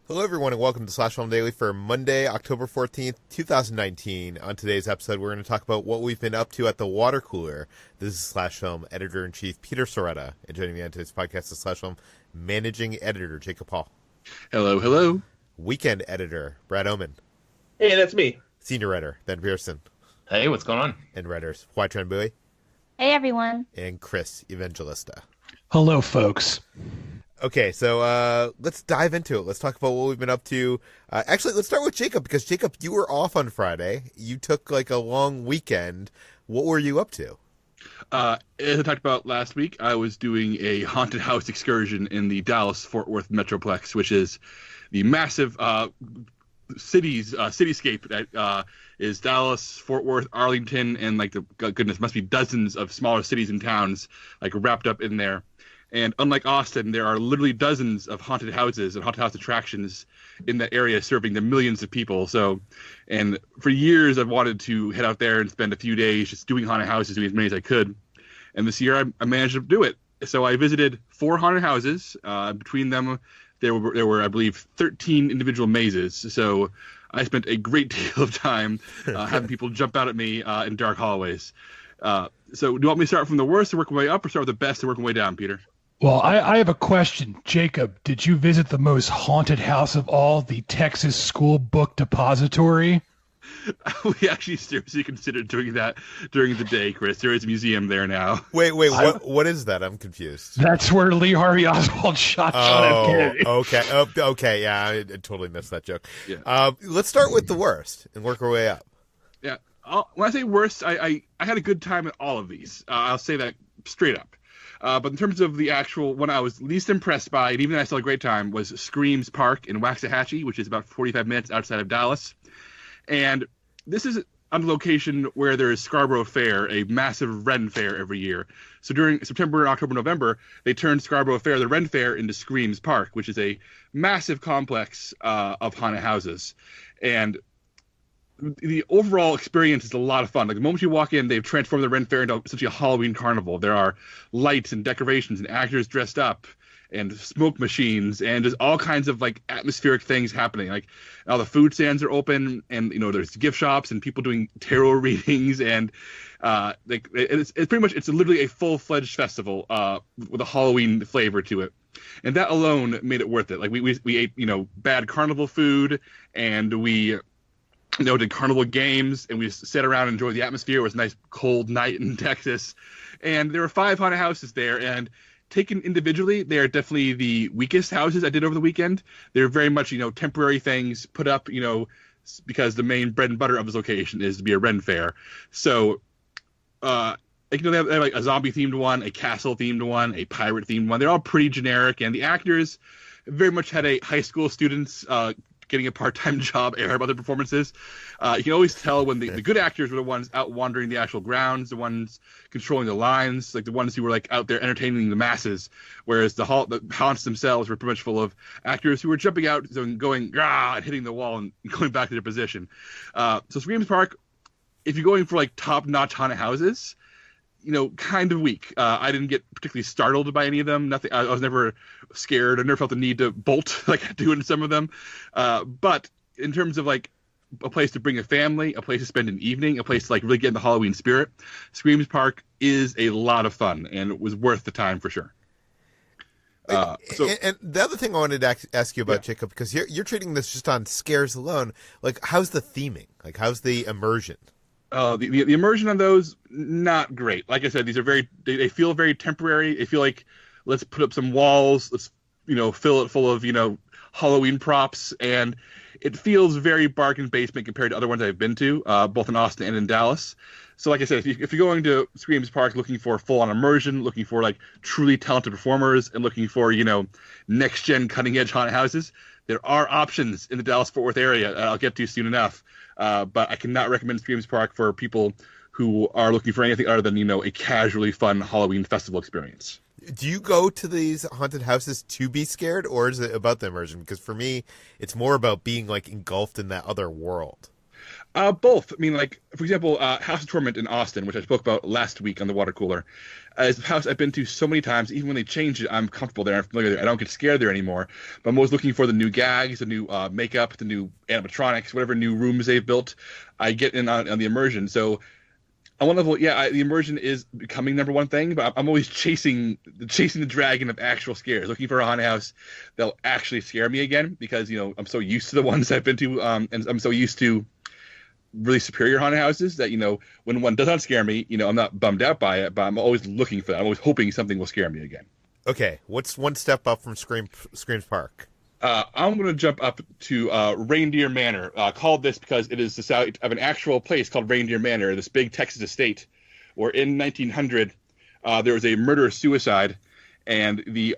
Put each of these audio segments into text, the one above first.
Hello, everyone, and welcome to Slash Film Daily for Monday, October 14th, 2019. On today's episode, we're going to talk about what we've been up to at the water cooler. This is Slash Film Editor-in-Chief Peter Sciretta, and joining me on today's podcast is Slash Film Managing Editor Jacob Hall. Hello, hello. Weekend Editor Brad Oman. Hey, that's me. Senior Writer Ben Pearson. Hey, what's going on? And Writers Hoai-Tran. Hey, everyone. And Chris Evangelista. Hello, folks. Okay, so let's dive into it. Let's talk about what we've been up to. Actually, let's start with Jacob, because Jacob, you were off on Friday. You took like a long weekend. What were you up to? As I talked about last week, I was doing a haunted house excursion in the Dallas-Fort Worth metroplex, which is the massive cityscape that is Dallas, Fort Worth, Arlington, and like goodness, must be dozens of smaller cities and towns like wrapped up in there. And unlike Austin, there are literally dozens of haunted houses and haunted house attractions in that area serving the millions of people. So, and for years, I've wanted to head out there and spend a few days just doing haunted houses, doing as many as I could. And this year, I managed to do it. So I visited 4 haunted houses. Between them, there were, I believe, 13 individual mazes. So I spent a great deal of time having people jump out at me in dark hallways. So do you want me to start from the worst and work my way up, or start with the best and work my way down, Peter? Well, I have a question. Jacob, did you visit the most haunted house of all, the Texas School Book Depository? We actually seriously considered doing that during the day, Chris. There is a museum there now. Wait, what is that? I'm confused. That's where Lee Harvey Oswald shot John F. Kennedy. Okay, yeah, I totally missed that joke. Yeah. Let's start with the worst and work our way up. Yeah. When I say worst, I had a good time at all of these. I'll say that straight up. But in terms of the actual one I was least impressed by, and even though I still had a great time, was Screams Park in Waxahachie, which is about 45 minutes outside of Dallas. And this is on a location where there is Scarborough Fair, a massive Ren Fair every year. So during September, October, November, they turned Scarborough Fair, the Ren Fair, into Screams Park, which is a massive complex of haunted houses. And the overall experience is a lot of fun. Like the moment you walk in, they've transformed the Ren Fair into essentially a Halloween carnival. There are lights and decorations and actors dressed up and smoke machines and just all kinds of like atmospheric things happening. Like all the food stands are open, and there's gift shops and people doing tarot readings, and it's pretty much, it's literally a full-fledged festival with a Halloween flavor to it. And that alone made it worth it. Like we ate bad carnival food, and we did carnival games, and we just sat around and enjoyed the atmosphere. It was a nice cold night in Texas, and there were 5 haunted houses there, and taken individually, they are definitely the weakest houses I did over the weekend. They're very much, temporary things put up, because the main bread and butter of this location is to be a Ren Fair. So, they have like a zombie-themed one, a castle-themed one, a pirate-themed one. They're all pretty generic, and the actors very much had a high school students getting a part-time job air about their performances. You can always tell when the good actors were the ones out wandering the actual grounds, the ones controlling the lines, like the ones who were like out there entertaining the masses, whereas the haunts themselves were pretty much full of actors who were jumping out and going rah and hitting the wall and going back to their position. So Screams Park, if you're going for like top-notch haunted houses, kind of weak. I didn't get particularly startled by any of them. Nothing. I was never scared. I never felt the need to bolt like I do in some of them. But in terms of like a place to bring a family, a place to spend an evening, a place to like really get in the Halloween spirit, Screams Park is a lot of fun, and it was worth the time for sure. And the other thing I wanted to ask you about, Jacob, because you're treating this just on scares alone. Like, how's the theming? Like, how's the immersion? The immersion on those, not great. Like I said, these are they feel very temporary. They feel like, let's put up some walls, let's, fill it full of, Halloween props, and it feels very bargain basement compared to other ones I've been to, both in Austin and in Dallas. So like I said, if you're going to Screams Park looking for full-on immersion, looking for like truly talented performers, and looking for, next-gen cutting-edge haunted houses, there are options in the Dallas-Fort Worth area that I'll get to soon enough. But I cannot recommend Screams Park for people who are looking for anything other than, a casually fun Halloween festival experience. Do you go to these haunted houses to be scared, or is it about the immersion? Because for me, it's more about being like engulfed in that other world. Both. I mean, like, for example, House of Torment in Austin, which I spoke about last week on the water cooler. It's a house I've been to so many times. Even when they change it, I'm comfortable there. I'm familiar there. I don't get scared there anymore. But I'm always looking for the new gags, the new makeup, the new animatronics, whatever new rooms they've built. I get in on the immersion. So on one level, the immersion is becoming number one thing. But I'm always chasing the dragon of actual scares, looking for a haunted house that'll actually scare me again. Because I'm so used to the ones I've been to, and I'm so used to really superior haunted houses that when one does not scare me, I'm not bummed out by it, but I'm always looking for that. I'm always hoping something will scare me again. Okay, what's one step up from Screams Park? I'm going to jump up to Reindeer Manor. Called this because it is the site of an actual place called Reindeer Manor, this big Texas estate, where in 1900 there was a murder-suicide, and the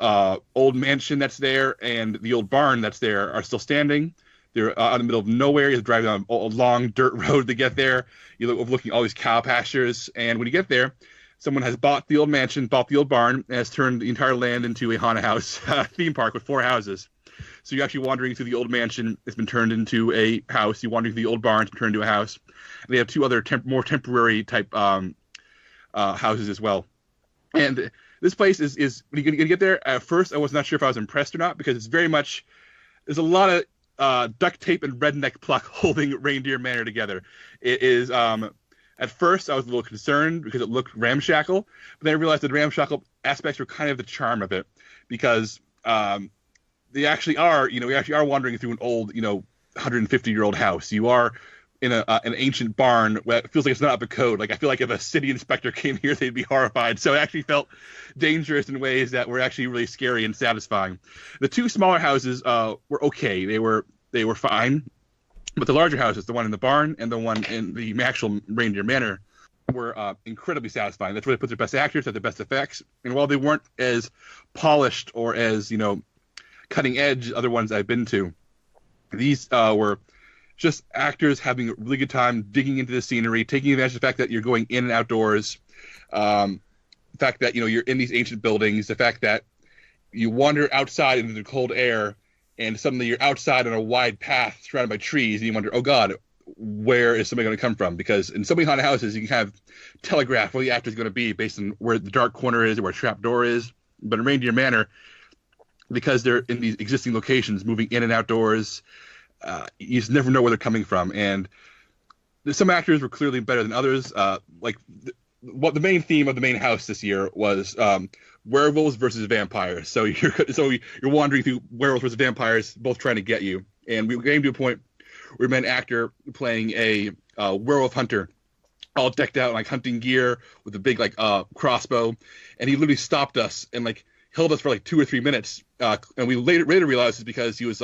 old mansion that's there and the old barn that's there are still standing. They're out in the middle of nowhere. You're driving on a long dirt road to get there. You're overlooking all these cow pastures. And when you get there, someone has bought the old mansion, bought the old barn, and has turned the entire land into a haunted house theme park with 4 houses. So you're actually wandering through the old mansion. It's been turned into a house. You're wandering through the old barn. It's been turned into a house. And they have 2 other more temporary type houses as well. And this place is when you get there, at first I was not sure if I was impressed or not, because it's very much, there's a lot of duct tape and redneck pluck holding Reindeer Manor together. It is, at first I was a little concerned because it looked ramshackle, but then I realized that the ramshackle aspects were kind of the charm of it, because they actually are, we actually are wandering through an old, 150-year-old house. You are in an ancient barn where it feels like it's not up to code. Like, I feel like if a city inspector came here, they'd be horrified. So it actually felt dangerous in ways that were actually really scary and satisfying. The 2 smaller houses were okay. They were fine. But the larger houses, the one in the barn and the one in the actual Reindeer Manor, were incredibly satisfying. That's where they put their best actors, had their best effects. And while they weren't as polished or as, cutting edge as other ones I've been to, these were just actors having a really good time digging into the scenery, taking advantage of the fact that you're going in and outdoors, the fact that you're in these ancient buildings, the fact that you wander outside into the cold air, and suddenly you're outside on a wide path surrounded by trees, and you wonder, oh God, where is somebody going to come from? Because in so many haunted houses, you can kind of telegraph where the actor's going to be based on where the dark corner is or where a trap door is. But in Reindeer Manor, because they're in these existing locations, moving in and outdoors, you just never know where they're coming from. And some actors were clearly better than others. What the main theme of the main house this year was werewolves versus vampires. So you're wandering through werewolves versus vampires, both trying to get you. And we came to a point where we met an actor playing a werewolf hunter, all decked out in hunting gear with a big crossbow, and he literally stopped us and held us for 2 or 3 minutes. And we later realized it's because he was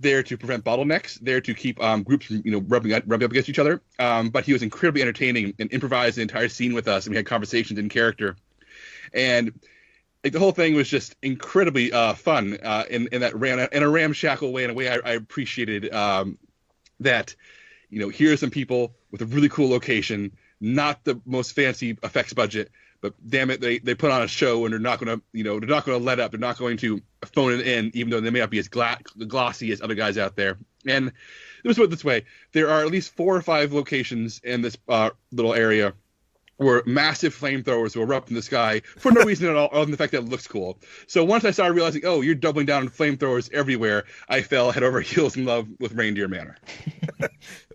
there to prevent bottlenecks, there to keep groups from rubbing up against each other. But he was incredibly entertaining and improvised the entire scene with us, and we had conversations in character. And the whole thing was just incredibly fun in a ramshackle way, in a way I appreciated that. Here are some people with a really cool location, not the most fancy effects budget, but damn it, they put on a show, and they're not going to let up. They're not going to phone it in, even though they may not be as glossy as other guys out there. And let's put it this way: there are at least 4 or 5 locations in this little area where massive flamethrowers will erupt in the sky for no reason at all, other than the fact that it looks cool. So once I started realizing, oh, you're doubling down on flamethrowers everywhere, I fell head over heels in love with Reindeer Manor.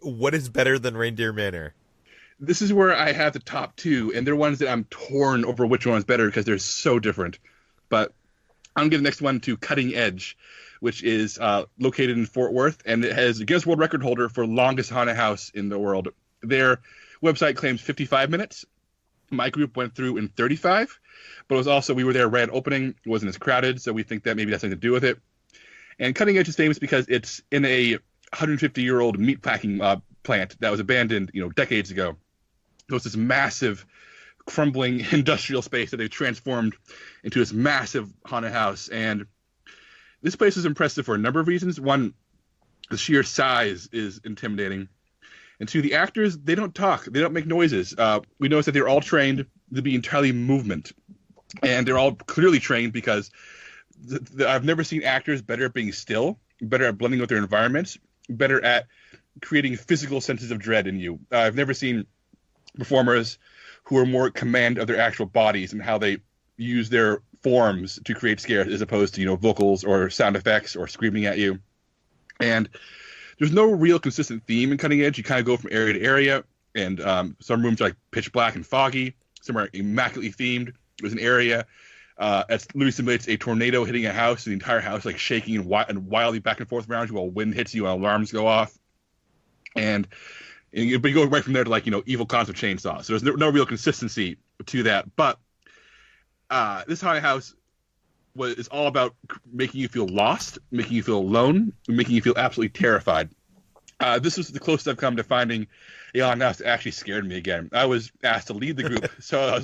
What is better than Reindeer Manor? This is where I have the top 2, and they're ones that I'm torn over which one is better because they're so different. But I'm going to give the next one to Cutting Edge, which is located in Fort Worth, and it has a Guinness World Record holder for longest haunted house in the world. Their website claims 55 minutes. My group went through in 35, but it was also, we were there right at opening. It wasn't as crowded, so we think that maybe that's something to do with it. And Cutting Edge is famous because it's in a 150-year-old meat packing plant that was abandoned, decades ago. So it's this massive, crumbling industrial space that they've transformed into this massive haunted house. And this place is impressive for a number of reasons. One, the sheer size is intimidating. And 2, the actors, they don't talk. They don't make noises. We noticed that they're all trained to be entirely movement. And they're all clearly trained because I've never seen actors better at being still, better at blending with their environments, better at creating physical senses of dread in you. I've never seen performers who are more command of their actual bodies and how they use their forms to create scares as opposed to, vocals or sound effects or screaming at you. And there's no real consistent theme in Cutting Edge. You kind of go from area to area, and some rooms are like pitch black and foggy. Some are immaculately themed. There's an area that literally simulates a tornado hitting a house, and the entire house like shaking and wildly back and forth around you while wind hits you and alarms go off. But you go right from there to like, evil cons with chainsaws. So there's no real consistency to that. But this haunted house is all about making you feel lost, making you feel alone, and making you feel absolutely terrified. This was the closest I've come to finding a haunted house that actually scared me again. I was asked to lead the group, so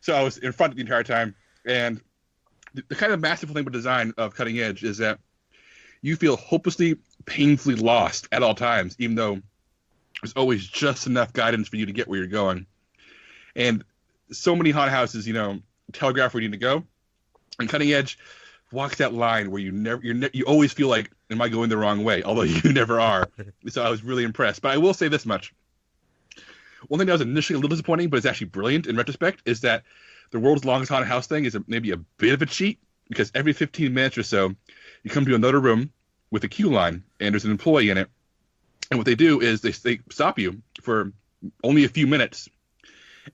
I was in front the entire time. And the kind of masterful thing about design of Cutting Edge is that you feel hopelessly, painfully lost at all times, even though there's always just enough guidance for you to get where you're going. And so many haunted houses, telegraph where you need to go. And Cutting Edge walks that line where you always feel like, am I going the wrong way? Although you never are. So I was really impressed. But I will say this much. One thing that was initially a little disappointing, but it's actually brilliant in retrospect, is that the world's longest haunted house thing is maybe a bit of a cheat, because every 15 minutes or so, you come to another room with a queue line, and there's an employee in it. And what they do is they stop you for only a few minutes,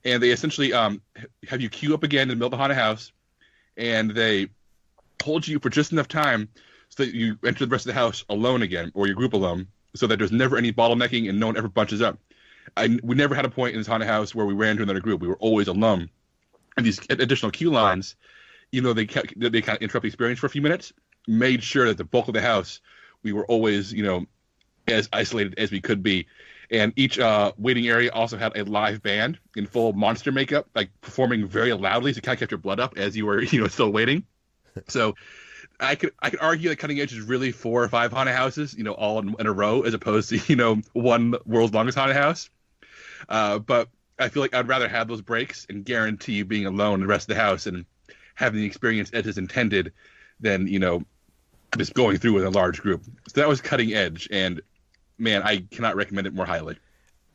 and they essentially have you queue up again in the middle of the haunted house, and they hold you for just enough time so that you enter the rest of the house alone again, or your group alone, so that there's never any bottlenecking and no one ever bunches up. We never had a point in this haunted house where we ran to another group. We were always alone. And these additional queue lines, they kind of interrupt the experience for a few minutes, made sure that the bulk of the house, we were always, as isolated as we could be. And each waiting area also had a live band in full monster makeup, like performing very loudly, so it kind of kept your blood up as you were, still waiting. So I could argue that Cutting Edge is really 4 or 5 haunted houses, all in a row, as opposed to, one world's longest haunted house. But I feel like I'd rather have those breaks and guarantee you being alone in the rest of the house and having the experience as is intended than, just going through with a large group. So that was Cutting Edge, and man, I cannot recommend it more highly.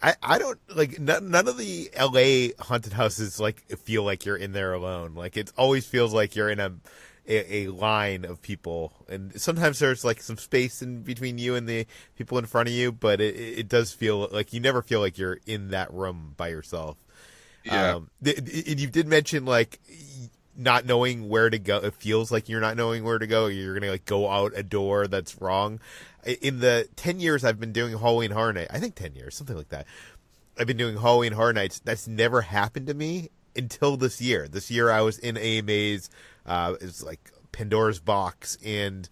I don't like none of the LA haunted houses feel like you're in there alone. Like it always feels like you're in a line of people, and sometimes there's like some space in between you and the people in front of you, but it does feel like you never feel like you're in that room by yourself. Yeah. And you did mention like not knowing where to go. It feels like you're not knowing where to go. You're gonna go out a door that's wrong. In the 10 years I've been doing Halloween Horror Night, I think 10 years, something like that. I've been doing Halloween Horror Nights. That's never happened to me until this year. This year I was in a maze. It's like Pandora's box, and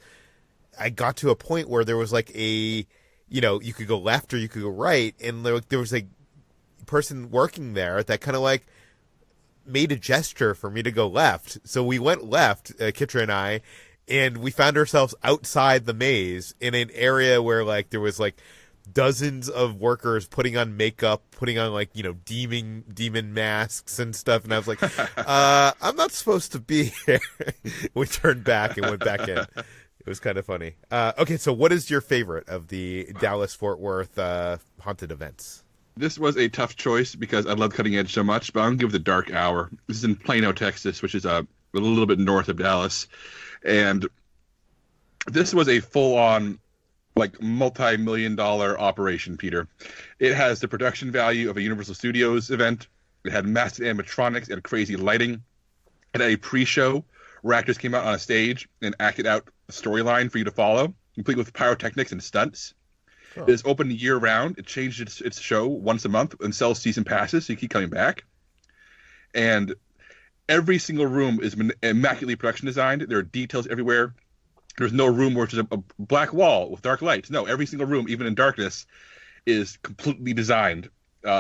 I got to a point where there was like you could go left or you could go right, and there was a person working there that kind of like made a gesture for me to go left. So we went left, Kitra and I, and we found ourselves outside the maze in an area where like there was like dozens of workers putting on makeup, putting on like, demon masks and stuff. And I was like, I'm not supposed to be here. We turned back and went back in. It was kind of funny. Okay, so what is your favorite of the Dallas-Fort Worth haunted events? This was a tough choice because I love Cutting Edge so much, but I'm going to give the Dark Hour. This is in Plano, Texas, which is a little bit north of Dallas. And this was a full-on, like, multi-million-dollar operation, Peter. It has the production value of a Universal Studios event. It had massive animatronics. It had crazy lighting. It had a pre-show where actors came out on a stage and acted out a storyline for you to follow, complete with pyrotechnics and stunts. Oh. It is open year-round. It changed its show once a month and sells season passes, so you keep coming back. And every single room is immaculately production designed. There are details everywhere. There's no room where it's just a black wall with dark lights. No, every single room, even in darkness, is completely designed.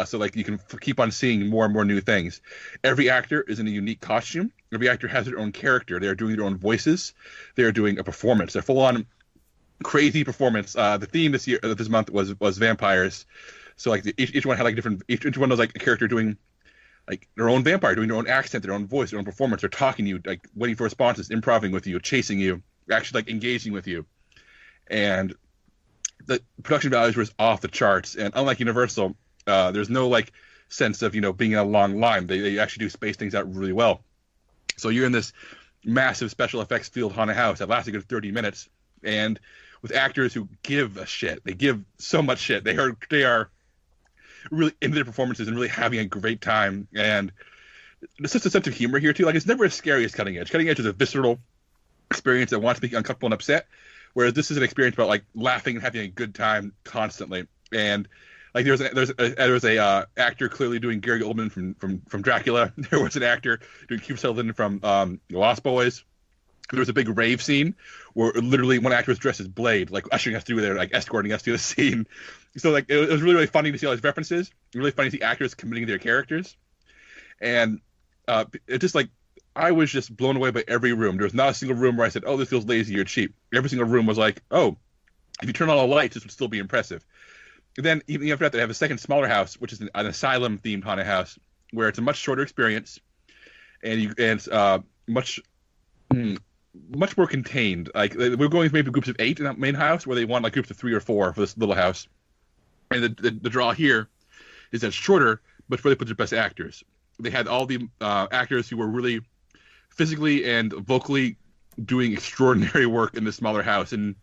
So like you can keep on seeing more and more new things. Every actor is in a unique costume. Every actor has their own character. They're doing their own voices. They're doing a performance. They're full-on crazy performance. The theme this month was vampires. So like each one had like different. Each one was like a character doing like their own vampire, doing their own accent, their own voice, their own performance. They're talking to you, like waiting for responses, improvising with you, chasing you, actually like engaging with you. And the production values were off the charts. And unlike Universal, there's no like sense of, being in a long line. They actually do space things out really well. So you're in this massive special effects field haunted house that lasts a good 30 minutes, and with actors who give a shit. They give so much shit. They are really into their performances and really having a great time. And there's just a sense of humor here too. Like, it's never as scary as Cutting Edge. Cutting Edge is a visceral experience that wants to be uncomfortable and upset, whereas this is an experience about like laughing and having a good time constantly. And like there was a actor clearly doing Gary Oldman from Dracula. There was an actor doing Keith Sutherland from The Lost Boys. There was a big rave scene where literally one actor was dressed as Blade, like ushering us through there, like escorting us through the scene. So like it was really, really funny to see all these references. Really funny to see actors committing their characters. And it just like, I was just blown away by every room. There was not a single room where I said, oh, this feels lazy or cheap. Every single room was like, oh, if you turn on all the lights, this would still be impressive. And then even after that, they have a second smaller house, which is an asylum-themed haunted house, where it's a much shorter experience, and it's much more contained. Like, we're going maybe groups of 8 in that main house, where they want like groups of 3 or 4 for this little house. And the draw here is that it's shorter, but where they put their best actors. They had all the actors who were really physically and vocally doing extraordinary work in this smaller house. And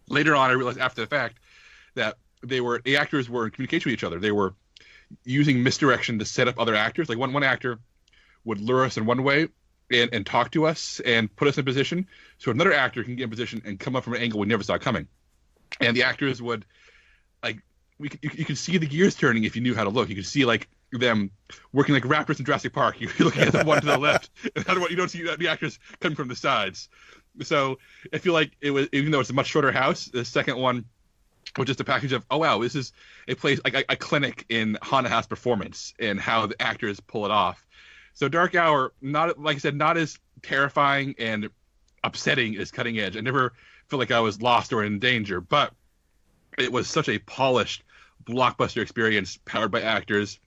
later on, I realized after the fact that the actors were in communication with each other. They were using misdirection to set up other actors. Like one actor would lure us in one way and talk to us and put us in position, so another actor can get in position and come up from an angle we never saw coming. And the actors would, like, you could see the gears turning if you knew how to look. You could see like them working like raptors in Jurassic Park. You're looking at the one to the left, and the other one you don't see the actors coming from the sides. So I feel like it was, even though it's a much shorter house, the second one was just a package of, oh wow, this is a place, like a clinic in haunted house performance and how the actors pull it off. So Dark Hour, not, like I said, not as terrifying and upsetting as Cutting Edge. I never felt like I was lost or in danger, but it was such a polished blockbuster experience powered by actors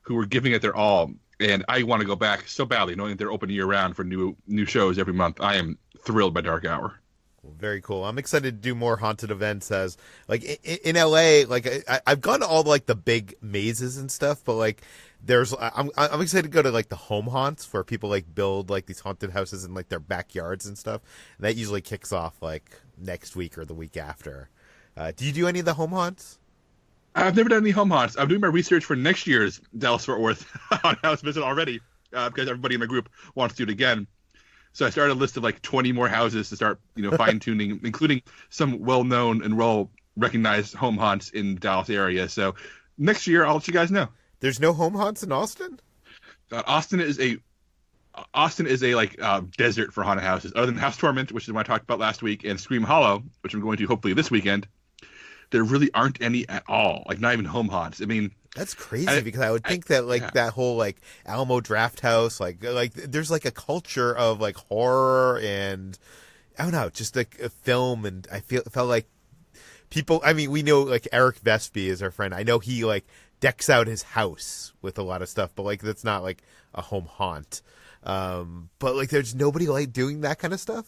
who were giving it their all. And I want to go back so badly, knowing that they're open year round for new shows every month. I am thrilled by Dark Hour. Very cool. I'm excited to do more haunted events, as like in LA, like I've gone to all like the big mazes and stuff, but like I'm excited to go to like the home haunts where people like build like these haunted houses in like their backyards and stuff. And that usually kicks off like next week or the week after. Do you do any of the home haunts? I've never done any home haunts. I'm doing my research for next year's Dallas-Fort Worth haunted house visit already, because everybody in my group wants to do it again. So I started a list of like 20 more houses to start, fine-tuning, including some well-known and well-recognized home haunts in the Dallas area. So next year, I'll let you guys know. There's no home haunts in Austin? Austin is a like desert for haunted houses. Other than House Torment, which is what I talked about last week, and Scream Hollow, which I'm going to hopefully this weekend, there really aren't any at all. Like, not even home haunts. I mean, that's crazy, because I would think that like that whole like Alamo Draft House, like there's like a culture of like horror and I don't know, just like a film, and I felt like people. I mean, we know like Eric Vespi is our friend. I know he like decks out his house with a lot of stuff, but like that's not like a home haunt. But like there's nobody like doing that kind of stuff.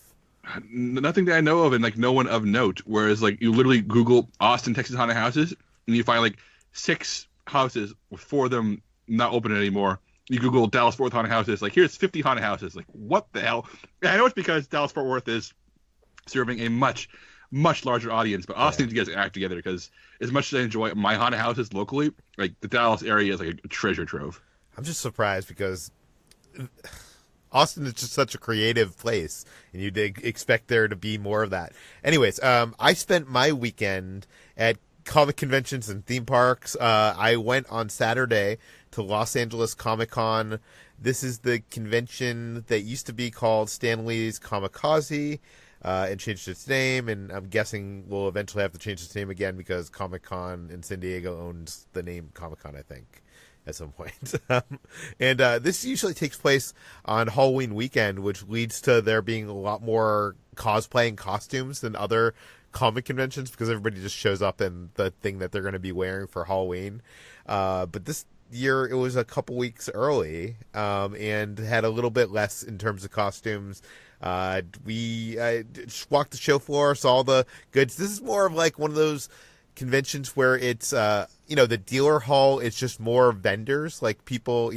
Nothing that I know of, and like no one of note. Whereas like you literally Google Austin, Texas haunted houses, and you find like 6 houses with 4 of them not open anymore. You Google Dallas-Fort Worth haunted houses, like here's 50 haunted houses. Like, what the hell? And I know it's because Dallas-Fort Worth is serving a much, much larger audience, but Austin needs to get its act together, because as much as I enjoy my haunted houses locally, like the Dallas area is like a treasure trove. I'm just surprised because Austin is just such a creative place, and you'd expect there to be more of that. Anyways, I spent my weekend at comic conventions and theme parks. I went on Saturday to Los Angeles Comic-Con. This is the convention that used to be called Stanley's Comikaze, and changed its name, and I'm guessing we'll eventually have to change its name again because Comic-Con in San Diego owns the name Comic-Con, I think, at some point. And this usually takes place on Halloween weekend, which leads to there being a lot more cosplay and costumes than other comic conventions, because everybody just shows up in the thing that they're going to be wearing for Halloween. But this year it was a couple weeks early, and had a little bit less in terms of costumes. We just walked the show floor, saw all the goods. This is more of like one of those conventions where it's the dealer hall is just more vendors, like people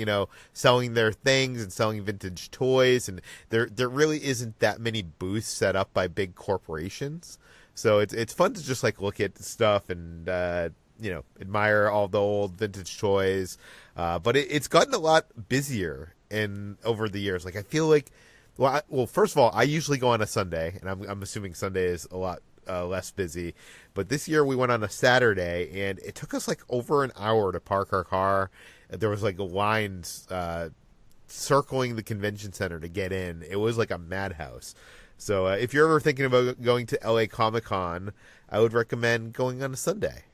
selling their things and selling vintage toys, and there really isn't that many booths set up by big corporations. So it's fun to just like look at stuff and admire all the old vintage toys. But it's gotten a lot busier over the years. Like I feel like, well, first of all, I usually go on a Sunday, and I'm assuming Sunday is a lot less busy. But this year we went on a Saturday, and it took us like over an hour to park our car. There was like lines circling the convention center to get in. It was like a madhouse. So if you're ever thinking about going to LA Comic-Con, I would recommend going on a Sunday.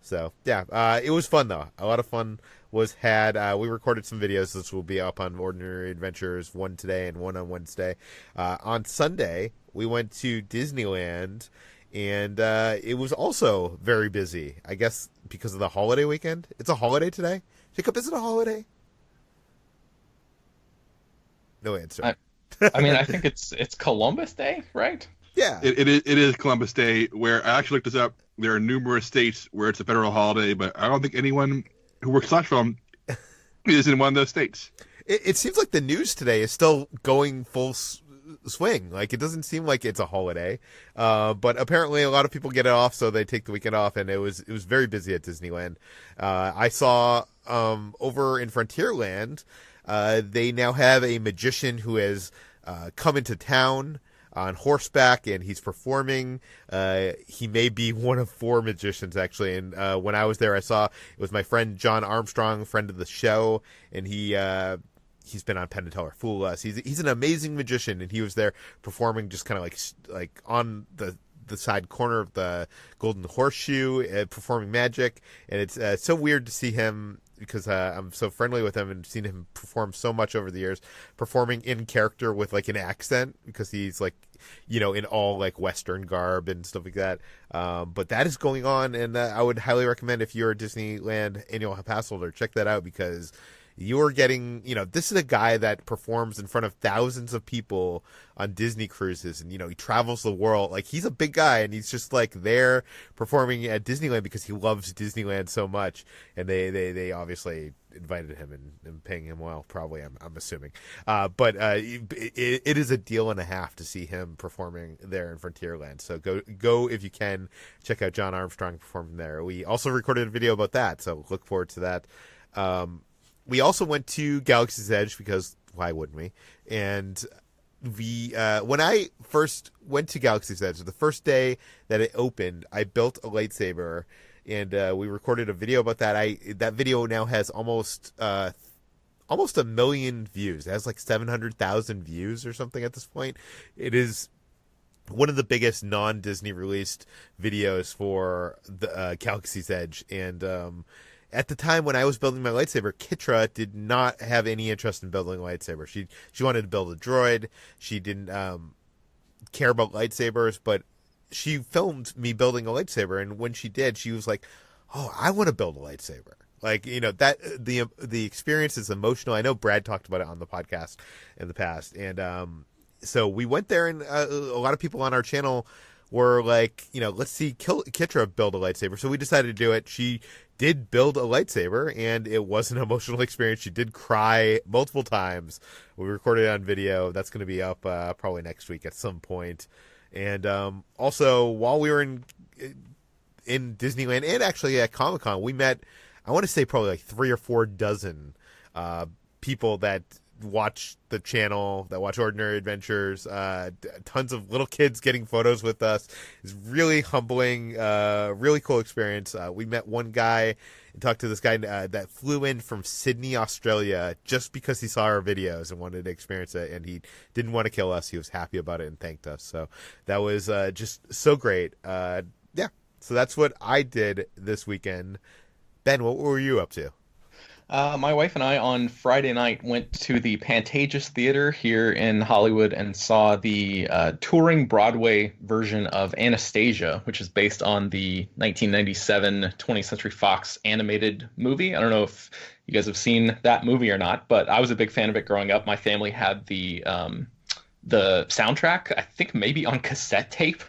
So yeah, it was fun though. A lot of fun was had. We recorded some videos. This will be up on Ordinary Adventures, one today and one on Wednesday. On Sunday, we went to Disneyland, and it was also very busy. I guess because of the holiday weekend. It's a holiday today. Jacob, is it a holiday? No answer. I mean, I think it's Columbus Day, right? Yeah. It is Columbus Day, where I actually looked this up. There are numerous states where it's a federal holiday, but I don't think anyone who works slash film is in one of those states. It seems like the news today is still going full swing. Like, it doesn't seem like it's a holiday, but apparently a lot of people get it off, so they take the weekend off, and it was very busy at Disneyland. I saw over in Frontierland, they now have a magician who has come into town on horseback, and he's performing. He may be one of 4 magicians, actually. And when I was there, I saw it was my friend John Armstrong, friend of the show, and he's been on Penn and Teller Fool Us. He's an amazing magician, and he was there performing, just kind of like on the side corner of the Golden Horseshoe, performing magic. And it's so weird to see him, because I'm so friendly with him and seen him perform so much over the years, performing in character with like an accent, because he's like, in all like Western garb and stuff like that. But that is going on, and I would highly recommend, if you're a Disneyland annual pass holder, check that out, because you're getting, this is a guy that performs in front of thousands of people on Disney cruises, and, he travels the world. Like, he's a big guy, and he's just like there performing at Disneyland because he loves Disneyland so much. And they obviously invited him and paying him well, probably, I'm assuming. But it is a deal and a half to see him performing there in Frontierland. So go if you can, check out John Armstrong performing there. We also recorded a video about that, so look forward to that. We also went to Galaxy's Edge, because why wouldn't we? And when I first went to Galaxy's Edge, the first day that it opened, I built a lightsaber, and we recorded a video about that. That video now has almost 1 million views. It has like 700,000 views or something at this point. It is one of the biggest non-Disney released videos for the Galaxy's Edge, and at the time when I was building my lightsaber, Kitra did not have any interest in building a lightsaber. She wanted to build a droid. She didn't care about lightsabers, but she filmed me building a lightsaber, and when she did, she was like, "Oh, I want to build a lightsaber." Like, that the experience is emotional. I know Brad talked about it on the podcast in the past, and so we went there, and a lot of people on our channel were like, let's see Kitra build a lightsaber. So we decided to do it. She did build a lightsaber, and it was an emotional experience. She did cry multiple times. We recorded it on video. That's going to be up probably next week at some point. And also, while we were in Disneyland, and actually at Comic-Con, we met, I want to say, probably like 3 or 4 dozen people that watch the channel, that watch Ordinary Adventures. Tons of little kids getting photos with us. It's really humbling, really cool experience. We met one guy and talked to this guy that flew in from Sydney, Australia, just because he saw our videos and wanted to experience it, and he didn't want to kill us. He was happy about it and thanked us. So that was just so great. Yeah, so that's what I did this weekend. Ben, what were you up to? My wife and I on Friday night went to the Pantages Theater here in Hollywood and saw the touring Broadway version of Anastasia, which is based on the 1997 20th Century Fox animated movie. I don't know if you guys have seen that movie or not, but I was a big fan of it growing up. My family had the the soundtrack, I think maybe on cassette tape.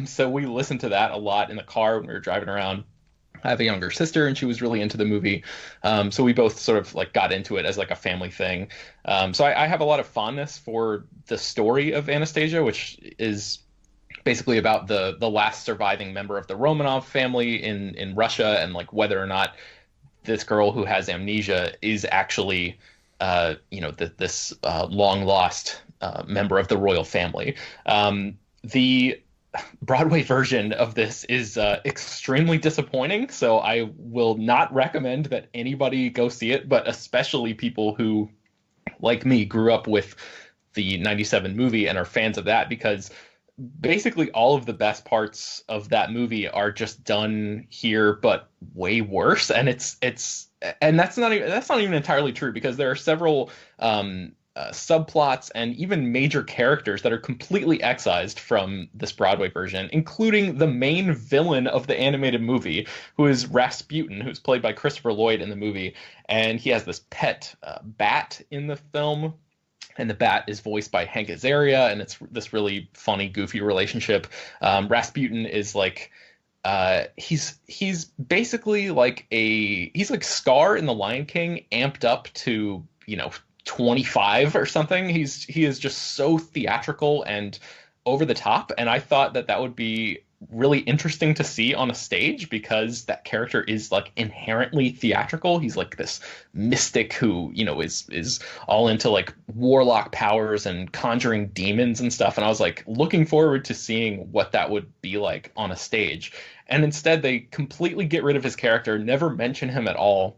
So we listened to that a lot in the car when we were driving around. I have a younger sister, and she was really into the movie. So we both sort of like got into it as like a family thing. So I have a lot of fondness for the story of Anastasia, which is basically about the last surviving member of the Romanov family in Russia, and like whether or not this girl who has amnesia is actually this long lost member of the royal family. The Broadway version of this is extremely disappointing, so I will not recommend that anybody go see it, but especially people who, like me, grew up with the 97 movie and are fans of that, because basically all of the best parts of that movie are just done here, but way worse. And and that's not even entirely true, because there are several subplots and even major characters that are completely excised from this Broadway version, including the main villain of the animated movie, who is Rasputin, who's played by Christopher Lloyd in the movie. And he has this pet bat in the film, and the bat is voiced by Hank Azaria, and it's this really funny, goofy relationship. Rasputin is like he's basically like he's like Scar in The Lion King amped up to 25 or something. He is just so theatrical and over the top, and I thought that would be really interesting to see on a stage, because that character is like inherently theatrical. He's like this mystic who is all into like warlock powers and conjuring demons and stuff, and I was like looking forward to seeing what that would be like on a stage. And instead they completely get rid of his character, never mention him at all,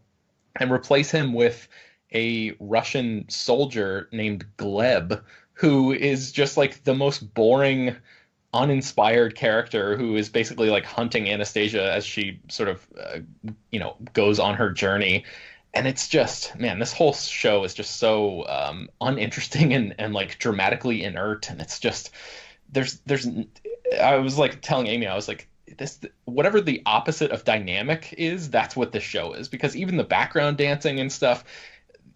and replace him with a Russian soldier named Gleb, who is just like the most boring, uninspired character, who is basically like hunting Anastasia as she sort of goes on her journey. And it's just, man, this whole show is just so uninteresting and like dramatically inert. And it's just, there's I was like telling Amy, I was like, this, whatever the opposite of dynamic is, that's what this show is. Because even the background dancing and stuff,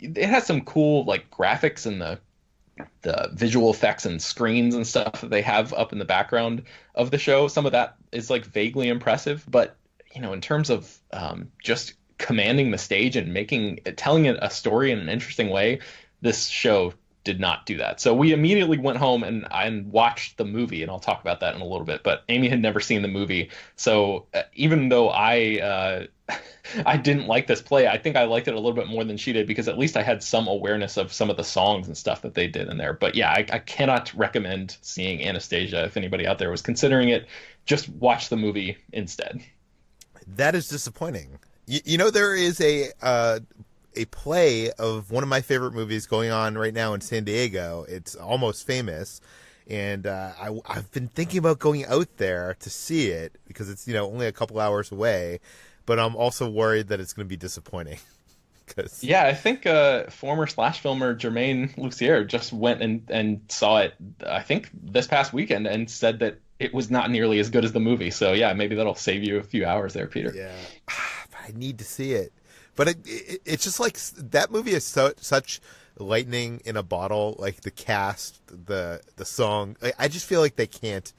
it has some cool like graphics and the visual effects and screens and stuff that they have up in the background of the show. Some of that is like vaguely impressive, but in terms of just commanding the stage and telling it a story in an interesting way, this show did not do that. So we immediately went home and watched the movie, and I'll talk about that in a little bit. But Amy had never seen the movie, so even though I didn't like this play, I think I liked it a little bit more than she did, because at least I had some awareness of some of the songs and stuff that they did in there. But yeah, I cannot recommend seeing Anastasia. If anybody out there was considering it, just watch the movie instead. That is disappointing. There is a play of one of my favorite movies going on right now in San Diego. It's Almost Famous. And I've been thinking about going out there to see it, because it's only a couple hours away. But I'm also worried that it's going to be disappointing. Yeah, I think former Slash filmer Jermaine Lucier just went and saw it, I think, this past weekend, and said that it was not nearly as good as the movie. So yeah, maybe that'll save you a few hours there, Peter. Yeah, I need to see it. But it's just like that movie is such lightning in a bottle. Like the cast, the song. I just feel like they can't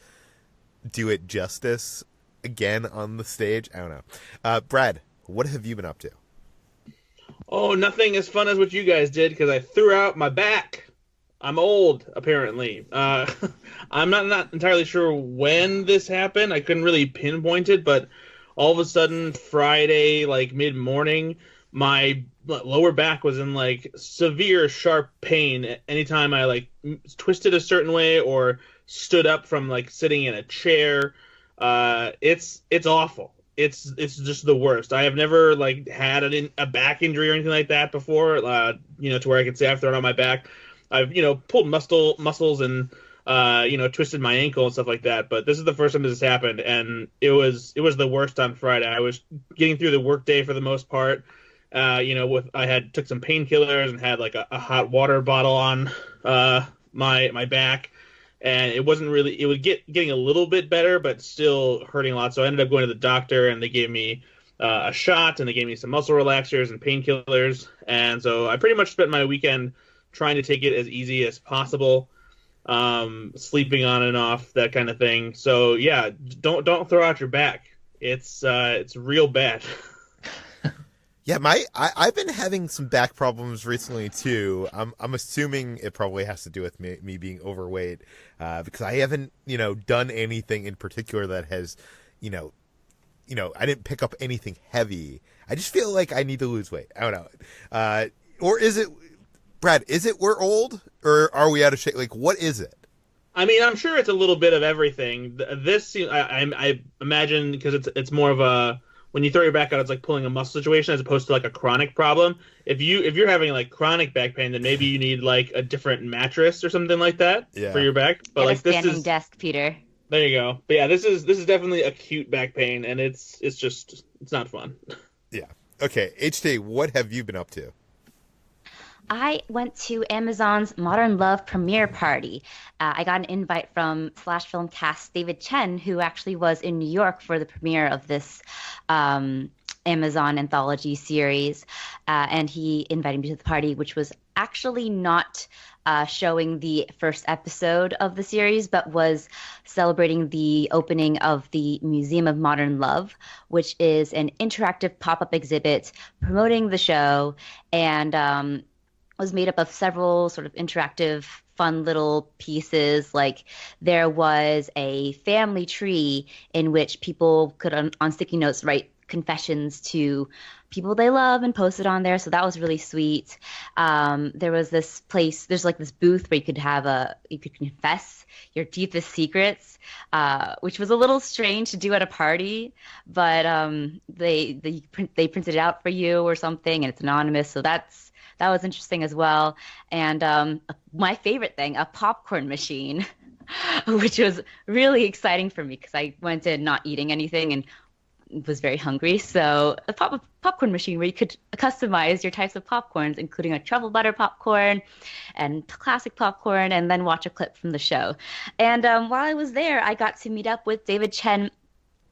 do it justice again on the stage. I don't know. Brad, what have you been up to? Oh, nothing as fun as what you guys did, because I threw out my back. I'm old, apparently. I'm not entirely sure when this happened. I couldn't really pinpoint it, but all of a sudden, Friday, like mid-morning, my lower back was in like severe, sharp pain anytime I like twisted a certain way or stood up from like sitting in a chair. It's awful. It's just the worst. I have never like had a back injury or anything like that before. To where I could say I've thrown out my back. I've pulled muscles and twisted my ankle and stuff like that. But this is the first time this has happened, and it was the worst on Friday. I was getting through the workday for the most part. I took some painkillers and had like a hot water bottle on my back. And it wasn't really, it was getting a little bit better, but still hurting a lot. So I ended up going to the doctor, and they gave me a shot, and they gave me some muscle relaxers and painkillers. And so I pretty much spent my weekend trying to take it as easy as possible. sleeping on and off, that kind of thing. So yeah, don't throw out your back. It's real bad. Yeah, I've been having some back problems recently too. I'm assuming it probably has to do with me being overweight, because I haven't done anything in particular that has, I didn't pick up anything heavy. I just feel like I need to lose weight. I don't know, or is it, Brad? Is it we're old, or are we out of shape? Like, what is it? I mean, I'm sure it's a little bit of everything. This, I imagine, because it's more of a, when you throw your back out, it's like pulling a muscle situation as opposed to like a chronic problem. If you're having like chronic back pain, then maybe you need like a different mattress or something like that for your back. But get like a standing desk, Peter. There you go. But yeah, this is definitely acute back pain, and it's not fun. Yeah. Okay, HT, what have you been up to? I went to Amazon's Modern Love premiere party. I got an invite from Slash Film cast David Chen, who actually was in New York for the premiere of this Amazon anthology series. And he invited me to the party, which was actually not showing the first episode of the series, but was celebrating the opening of the Museum of Modern Love, which is an interactive pop-up exhibit promoting the show, and was made up of several sort of interactive, fun little pieces. Like there was a family tree in which people could, on sticky notes, write confessions to people they love and post it on there. So that was really sweet. There was this place, there's like this booth where you could confess your deepest secrets, which was a little strange to do at a party, but they printed it out for you or something, and it's anonymous. So that was interesting as well. And my favorite thing, a popcorn machine, which was really exciting for me because I went in not eating anything and was very hungry. So a popcorn machine where you could customize your types of popcorns, including a truffle butter popcorn and classic popcorn, and then watch a clip from the show. And while I was there, I got to meet up with David Chen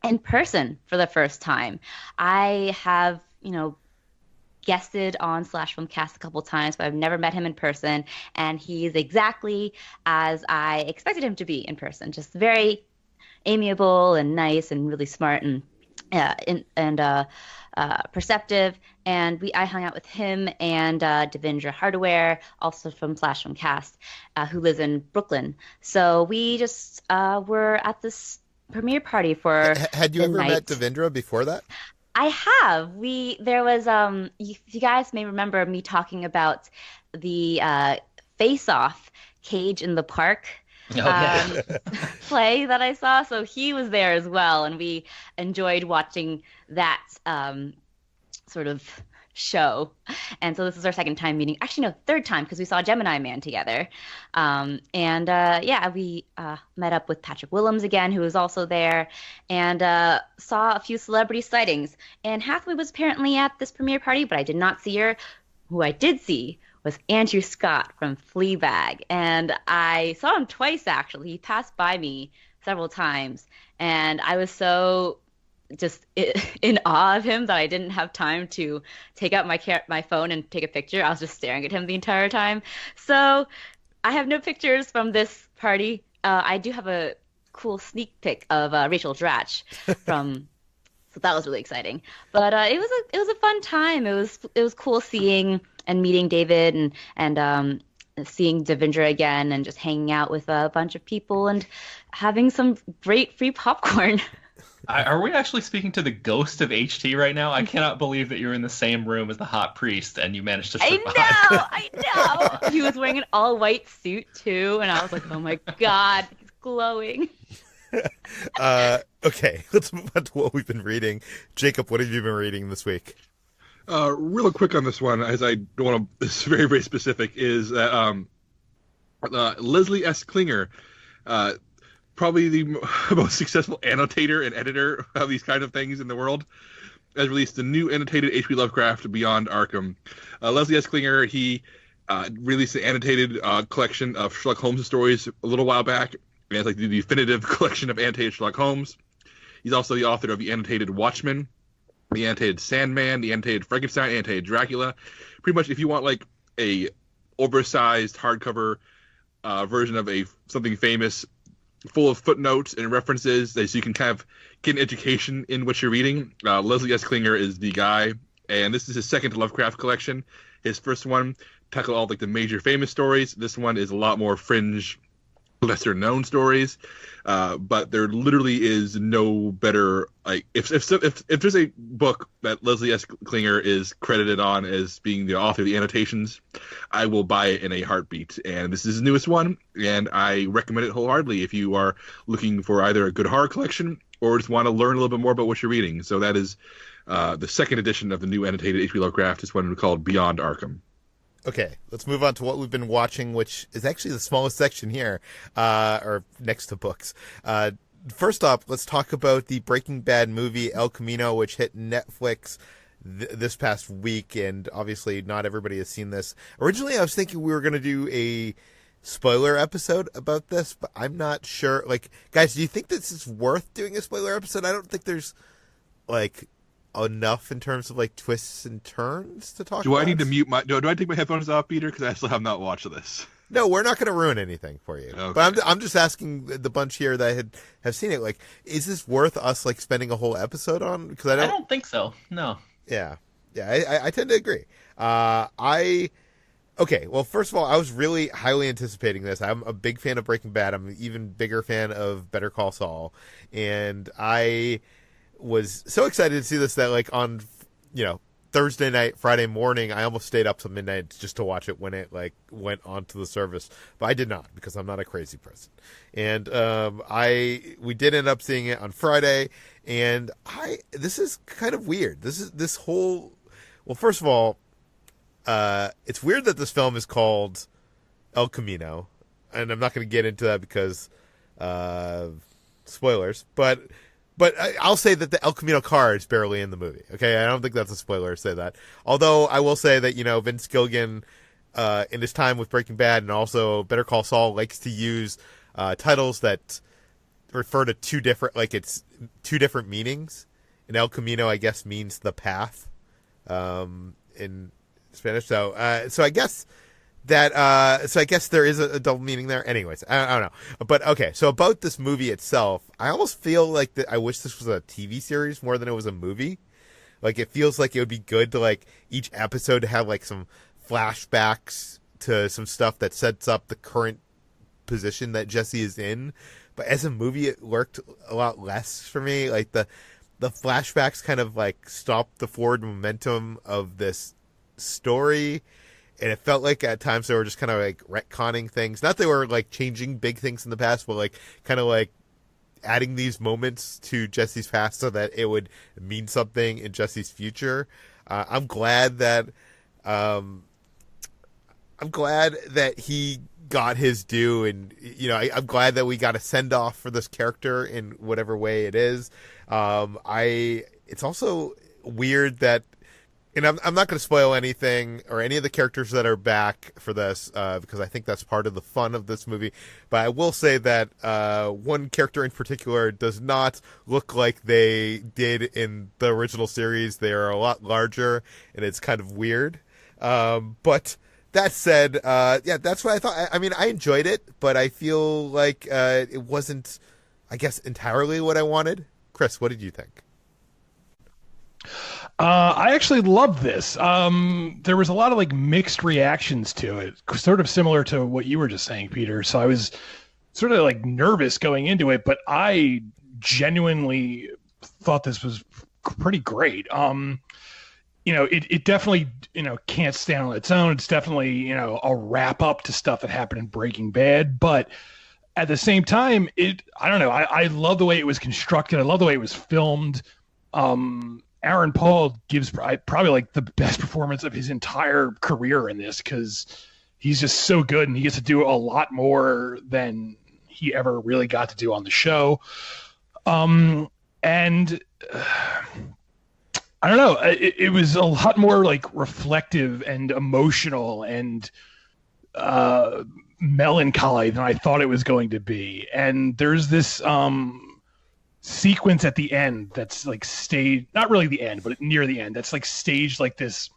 in person for the first time. I have, guested on Slash Film Cast a couple times, but I've never met him in person, and he's exactly as I expected him to be in person. Just very amiable and nice and really smart and perceptive. And I hung out with him and Devendra Hardaware, also from Slash Film Cast, who lives in Brooklyn. So we just were at this premiere party for Had you the ever night. met Devendra before that? I have. There was you guys may remember me talking about the Face Off Cage in the Park play that I saw. So he was there as well, and we enjoyed watching that sort of show. And so this is our second time meeting. Actually, no, third time, because we saw Gemini Man together. We met up with Patrick Willems again, who was also there, and saw a few celebrity sightings. Anne Hathaway was apparently at this premiere party, but I did not see her. Who I did see was Andrew Scott from Fleabag, and I saw him twice, actually. He passed by me several times, and I was so just in awe of him that I didn't have time to take out my phone and take a picture. I was just staring at him the entire time. So I have no pictures from this party. I do have a cool sneak pic of Rachel Dratch from. So that was really exciting. But it was a fun time. It was cool seeing and meeting David and seeing Devendra again and just hanging out with a bunch of people and having some great free popcorn. Are we actually speaking to the ghost of HT right now? I cannot believe that you're in the same room as the hot priest and you managed to survive. I know. He was wearing an all-white suit, too, and I was like, oh, my God, he's glowing. Okay, let's move on to what we've been reading. Jacob, what have you been reading this week? Real quick on this one, as I don't want to, it's very, very specific, is that Leslie S. Klinger, probably the most successful annotator and editor of these kind of things in the world, has released the new annotated H.P. Lovecraft Beyond Arkham. Leslie S. Klinger, he released an annotated collection of Sherlock Holmes stories a little while back. And it's like the definitive collection of annotated Sherlock Holmes. He's also the author of the annotated Watchmen, the annotated Sandman, the annotated Frankenstein, annotated Dracula. Pretty much, if you want like a oversized hardcover version of something famous, full of footnotes and references, so you can kind of get an education in what you're reading. Leslie S. Klinger is the guy, and this is his second Lovecraft collection. His first one tackled all like the major famous stories. This one is a lot more fringe, lesser known stories, but there literally is no better, like if there's a book that Leslie S. Klinger is credited on as being the author of the annotations, I will buy it in a heartbeat. And this is his newest one, and I recommend it wholeheartedly if you are looking for either a good horror collection or just want to learn a little bit more about what you're reading. So that is the second edition of the new annotated H.P. Lovecraft. Is one called Beyond Arkham. Okay, let's move on to what we've been watching, which is actually the smallest section here, or next to books. First up, let's talk about the Breaking Bad movie El Camino, which hit Netflix this past week, and obviously not everybody has seen this. Originally, I was thinking we were going to do a spoiler episode about this, but I'm not sure. Like, guys, do you think this is worth doing a spoiler episode? I don't think there's, like, enough in terms of like twists and turns to talk about. I need to mute my... Do I take my headphones off, Peter? Because I still have not watched this. No, we're not going to ruin anything for you. Okay. But I'm just asking the bunch here that have seen it. Like, is this worth us like spending a whole episode on? Because I don't think so. No. Yeah. I tend to agree. Okay. Well, first of all, I was really highly anticipating this. I'm a big fan of Breaking Bad. I'm an even bigger fan of Better Call Saul, and I was so excited to see this that like on, Thursday night, Friday morning, I almost stayed up till midnight just to watch it when it like went onto the service, but I did not because I'm not a crazy person. And we did end up seeing it on Friday, and this is kind of weird. Well, first of all, it's weird that this film is called El Camino, and I'm not going to get into that because spoilers, But I'll say that the El Camino car is barely in the movie. Okay, I don't think that's a spoiler to say that. Although I will say that Vince Gilligan, in his time with Breaking Bad and also Better Call Saul, likes to use titles that refer to two different meanings. And El Camino, I guess, means the path in Spanish. So I guess I guess there is a double meaning there. Anyways, I don't know. But okay, so about this movie itself, I almost feel like I wish this was a TV series more than it was a movie. Like, it feels like it would be good to like each episode to have like some flashbacks to some stuff that sets up the current position that Jesse is in. But as a movie, it worked a lot less for me. Like the flashbacks kind of like stopped the forward momentum of this story. And it felt like at times they were just kind of like retconning things. Not that they were like changing big things in the past, but like kind of like adding these moments to Jesse's past so that it would mean something in Jesse's future. I'm glad that he got his due, and I'm glad that we got a send off for this character in whatever way it is. It's also weird that. And I'm not going to spoil anything or any of the characters that are back for this because I think that's part of the fun of this movie. But I will say that one character in particular does not look like they did in the original series. They are a lot larger, and it's kind of weird. But that said, that's what I thought. I mean, I enjoyed it, but I feel like it wasn't, I guess, entirely what I wanted. Chris, what did you think? I actually loved this. There was a lot of like mixed reactions to it, sort of similar to what you were just saying, Peter. So I was sort of like nervous going into it, but I genuinely thought this was pretty great. It definitely, can't stand on its own. It's definitely, a wrap up to stuff that happened in Breaking Bad, but at the same time, I don't know. I love the way it was constructed. I love the way it was filmed. Aaron Paul gives probably like the best performance of his entire career in this because he's just so good and he gets to do a lot more than he ever really got to do on the show. And I don't know, it was a lot more like reflective and emotional and melancholy than I thought it was going to be. And there's this sequence at the end that's like staged, not really the end, but near the end, that's like staged like this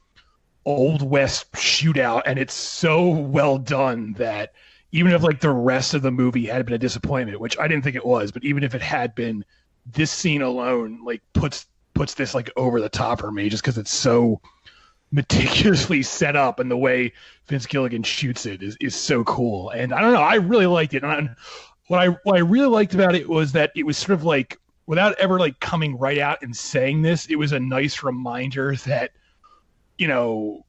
Old West shootout, and it's so well done that even if like the rest of the movie had been a disappointment, which I didn't think it was, but even if it had been, this scene alone like puts this like over the top for me, just because it's so meticulously set up, and the way Vince Gilligan shoots it is so cool. And I don't know, I really liked it. And what I really liked about it was that it was sort of like, without ever like coming right out and saying this, it was a nice reminder that, you know,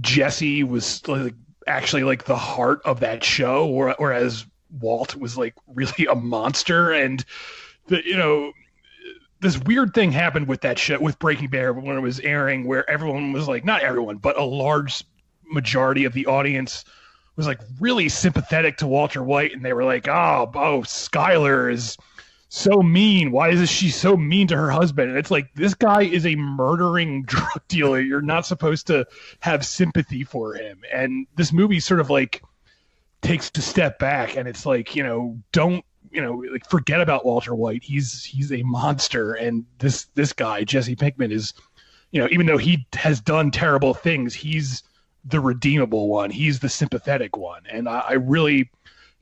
Jesse was like actually like the heart of that show, whereas Walt was like really a monster. And you know, this weird thing happened with that show, with Breaking Bad, when it was airing, where everyone was like, not everyone, but a large majority of the audience was like really sympathetic to Walter White, and they were like, oh, Skyler is so mean. Why is she so mean to her husband? And it's like, this guy is a murdering drug dealer. You're not supposed to have sympathy for him. And this movie sort of like takes a step back, and it's like, you know, don't, you know, like, forget about Walter White. He's a monster. And this guy, Jesse Pinkman, is, you know, even though he has done terrible things, he's the redeemable one. He's the sympathetic one. And I really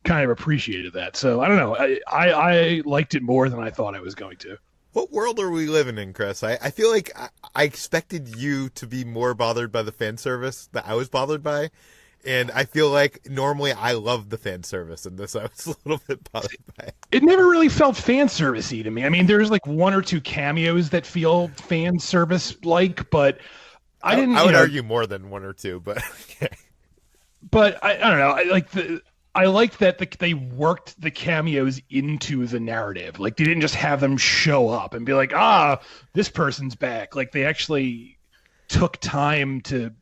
kind of appreciated that. So I don't know. I liked it more than I thought I was going to. What world are we living in, Chris? I feel like I expected you to be more bothered by the fan service that I was bothered by. And I feel like normally I love the fan service, and this I was a little bit bothered by. It never really felt fan servicey to me. I mean, there's like one or two cameos that feel fan service like, but I didn't. I would argue more than one or two, but okay. But I don't know. I like that they worked the cameos into the narrative. Like, they didn't just have them show up and be like, this person's back. Like, they actually took time to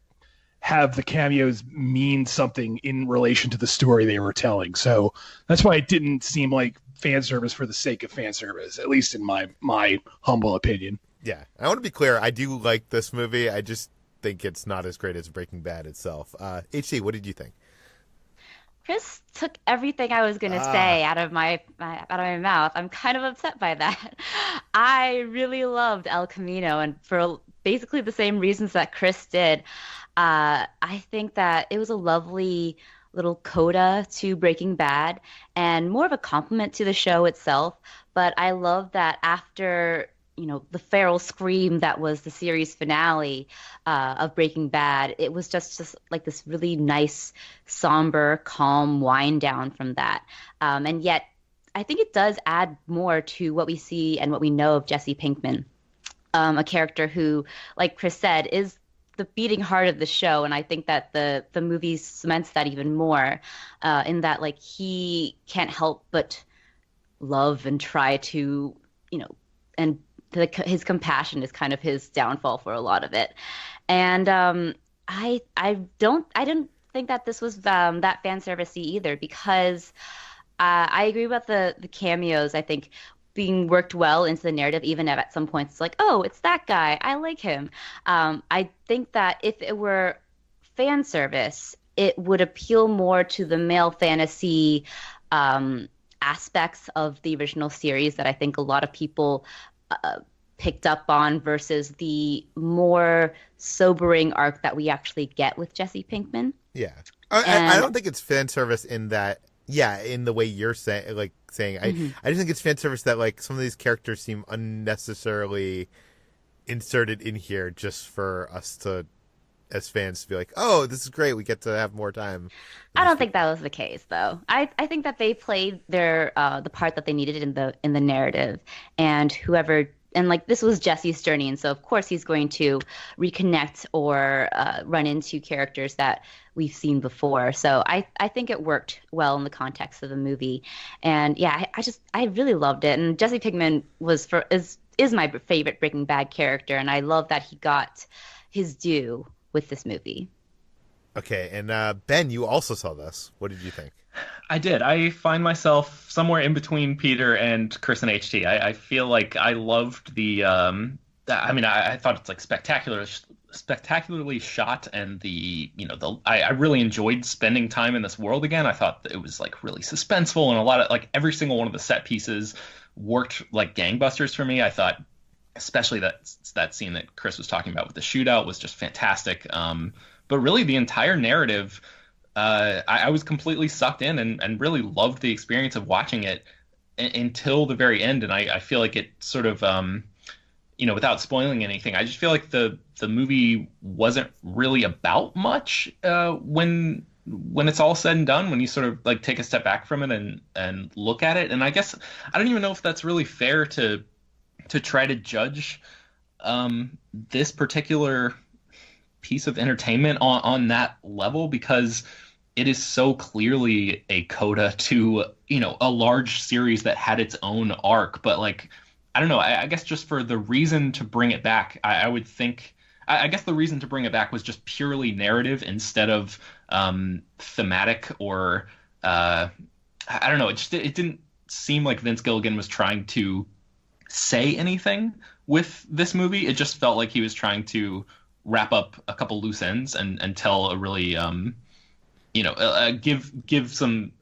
have the cameos mean something in relation to the story they were telling. So that's why it didn't seem like fan service for the sake of fan service, at least in my humble opinion. Yeah, I want to be clear. I do like this movie. I just think it's not as great as Breaking Bad itself. HC, what did you think? Chris took everything I was going to say out of my mouth. I'm kind of upset by that. I really loved El Camino, and for basically the same reasons that Chris did. I think that it was a lovely little coda to Breaking Bad and more of a compliment to the show itself. But I love that after, you know, the feral scream that was the series finale of Breaking Bad, it was just like this really nice, somber, calm wind down from that. And yet, I think it does add more to what we see and what we know of Jesse Pinkman, a character who, like Chris said, is the beating heart of the show. And I think that the movie cements that even more, in that, like, he can't help but love and try to, you know, and his compassion is kind of his downfall for a lot of it. And I didn't think that this was that fan servicey either, because I agree about the cameos. I think being worked well into the narrative, even if at some points it's like, oh, it's that guy, I like him. I think that if it were fan service, it would appeal more to the male fantasy aspects of the original series that I think a lot of people picked up on, versus the more sobering arc that we actually get with Jesse Pinkman. Yeah. I don't think it's fan service in that, in the way you're saying. I just think it's fan service that, like, some of these characters seem unnecessarily inserted in here just for us to, as fans, to be like, oh, this is great, we get to have more time. I don't think that was the case, though. I think that they played their the part that they needed in the narrative, and like, this was Jesse's journey, and so of course he's going to reconnect or run into characters that we've seen before. So I think it worked well in the context of the movie, and I really loved it. And Jesse Pinkman is my favorite Breaking Bad character, and I love that he got his due with this movie. Okay, and Ben, you also saw this. What did you think? I did. I find myself somewhere in between Peter and Chris and HT. I feel like I loved the. I thought it's like spectacularly shot, and I really enjoyed spending time in this world again. I thought that it was like really suspenseful, and a lot of, like, every single one of the set pieces worked like gangbusters for me. I thought, especially that scene that Chris was talking about with the shootout was just fantastic. But really, the entire narrative I was completely sucked in and really loved the experience of watching it until the very end. And I feel like it sort of, without spoiling anything, I just feel like the movie wasn't really about much when it's all said and done, when you sort of like take a step back from it and look at it. And I guess I don't even know if that's really fair to try to judge this particular piece of entertainment on that level, because it is so clearly a coda to, a large series that had its own arc. But like, I don't know, I guess just for the reason to bring it back, I would think, I guess the reason to bring it back was just purely narrative instead of thematic, or I don't know, it didn't seem like Vince Gilligan was trying to say anything with this movie. It just felt like he was trying to wrap up a couple loose ends and tell a really give some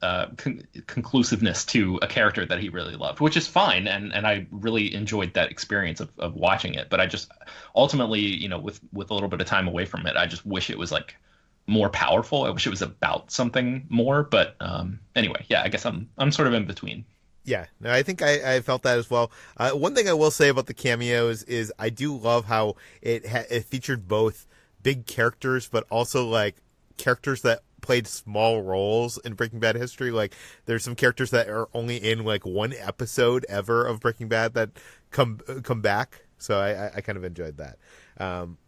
conclusiveness to a character that he really loved, which is fine, and I really enjoyed that experience of watching it. But I just ultimately, with a little bit of time away from it, I just wish it was like more powerful. I wish it was about something more. But anyway, yeah, I guess I'm sort of in between. Yeah, no, I think I felt that as well. One thing I will say about the cameos is I do love how it featured both big characters, but also like characters that played small roles in Breaking Bad history. Like there's some characters that are only in like one episode ever of Breaking Bad that come back. So I kind of enjoyed that.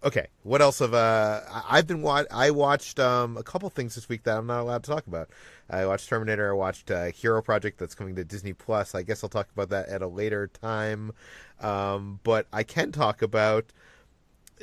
Okay, what else have I watched a couple things this week that I'm not allowed to talk about. I watched Terminator. I watched Hero Project that's coming to Disney Plus. I guess I'll talk about that at a later time. But I can talk about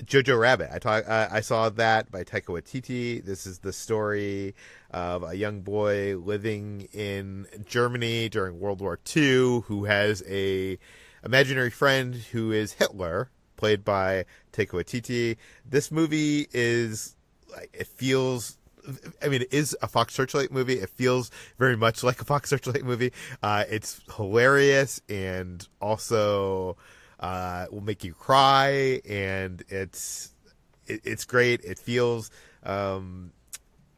Jojo Rabbit. I saw that by Taika Waititi. This is the story of a young boy living in Germany during World War II who has a imaginary friend who is Hitler, played by Taika Waititi. This movie is like, it is a Fox Searchlight movie. It feels very much like a Fox Searchlight movie. It's hilarious and also will make you cry, and it's great. It feels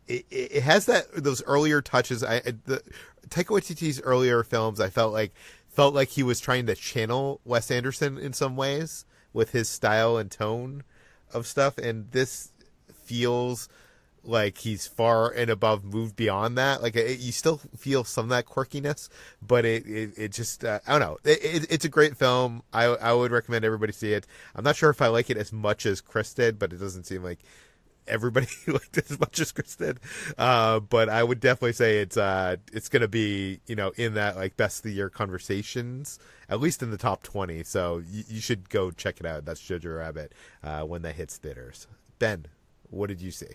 it has those earlier touches. The Taika Waititi's earlier films, I felt like he was trying to channel Wes Anderson in some ways with his style and tone of stuff, and this feels like he's far and above, moved beyond that. Like you still feel some of that quirkiness, but it just I don't know. It's a great film. I would recommend everybody see it. I'm not sure if I like it as much as Chris did, but it doesn't seem like everybody liked it as much as Chris did. But I would definitely say it's gonna be in that like best of the year conversations, at least in the top 20. So you should go check it out. That's Jojo Rabbit when that hits theaters. Ben, what did you see?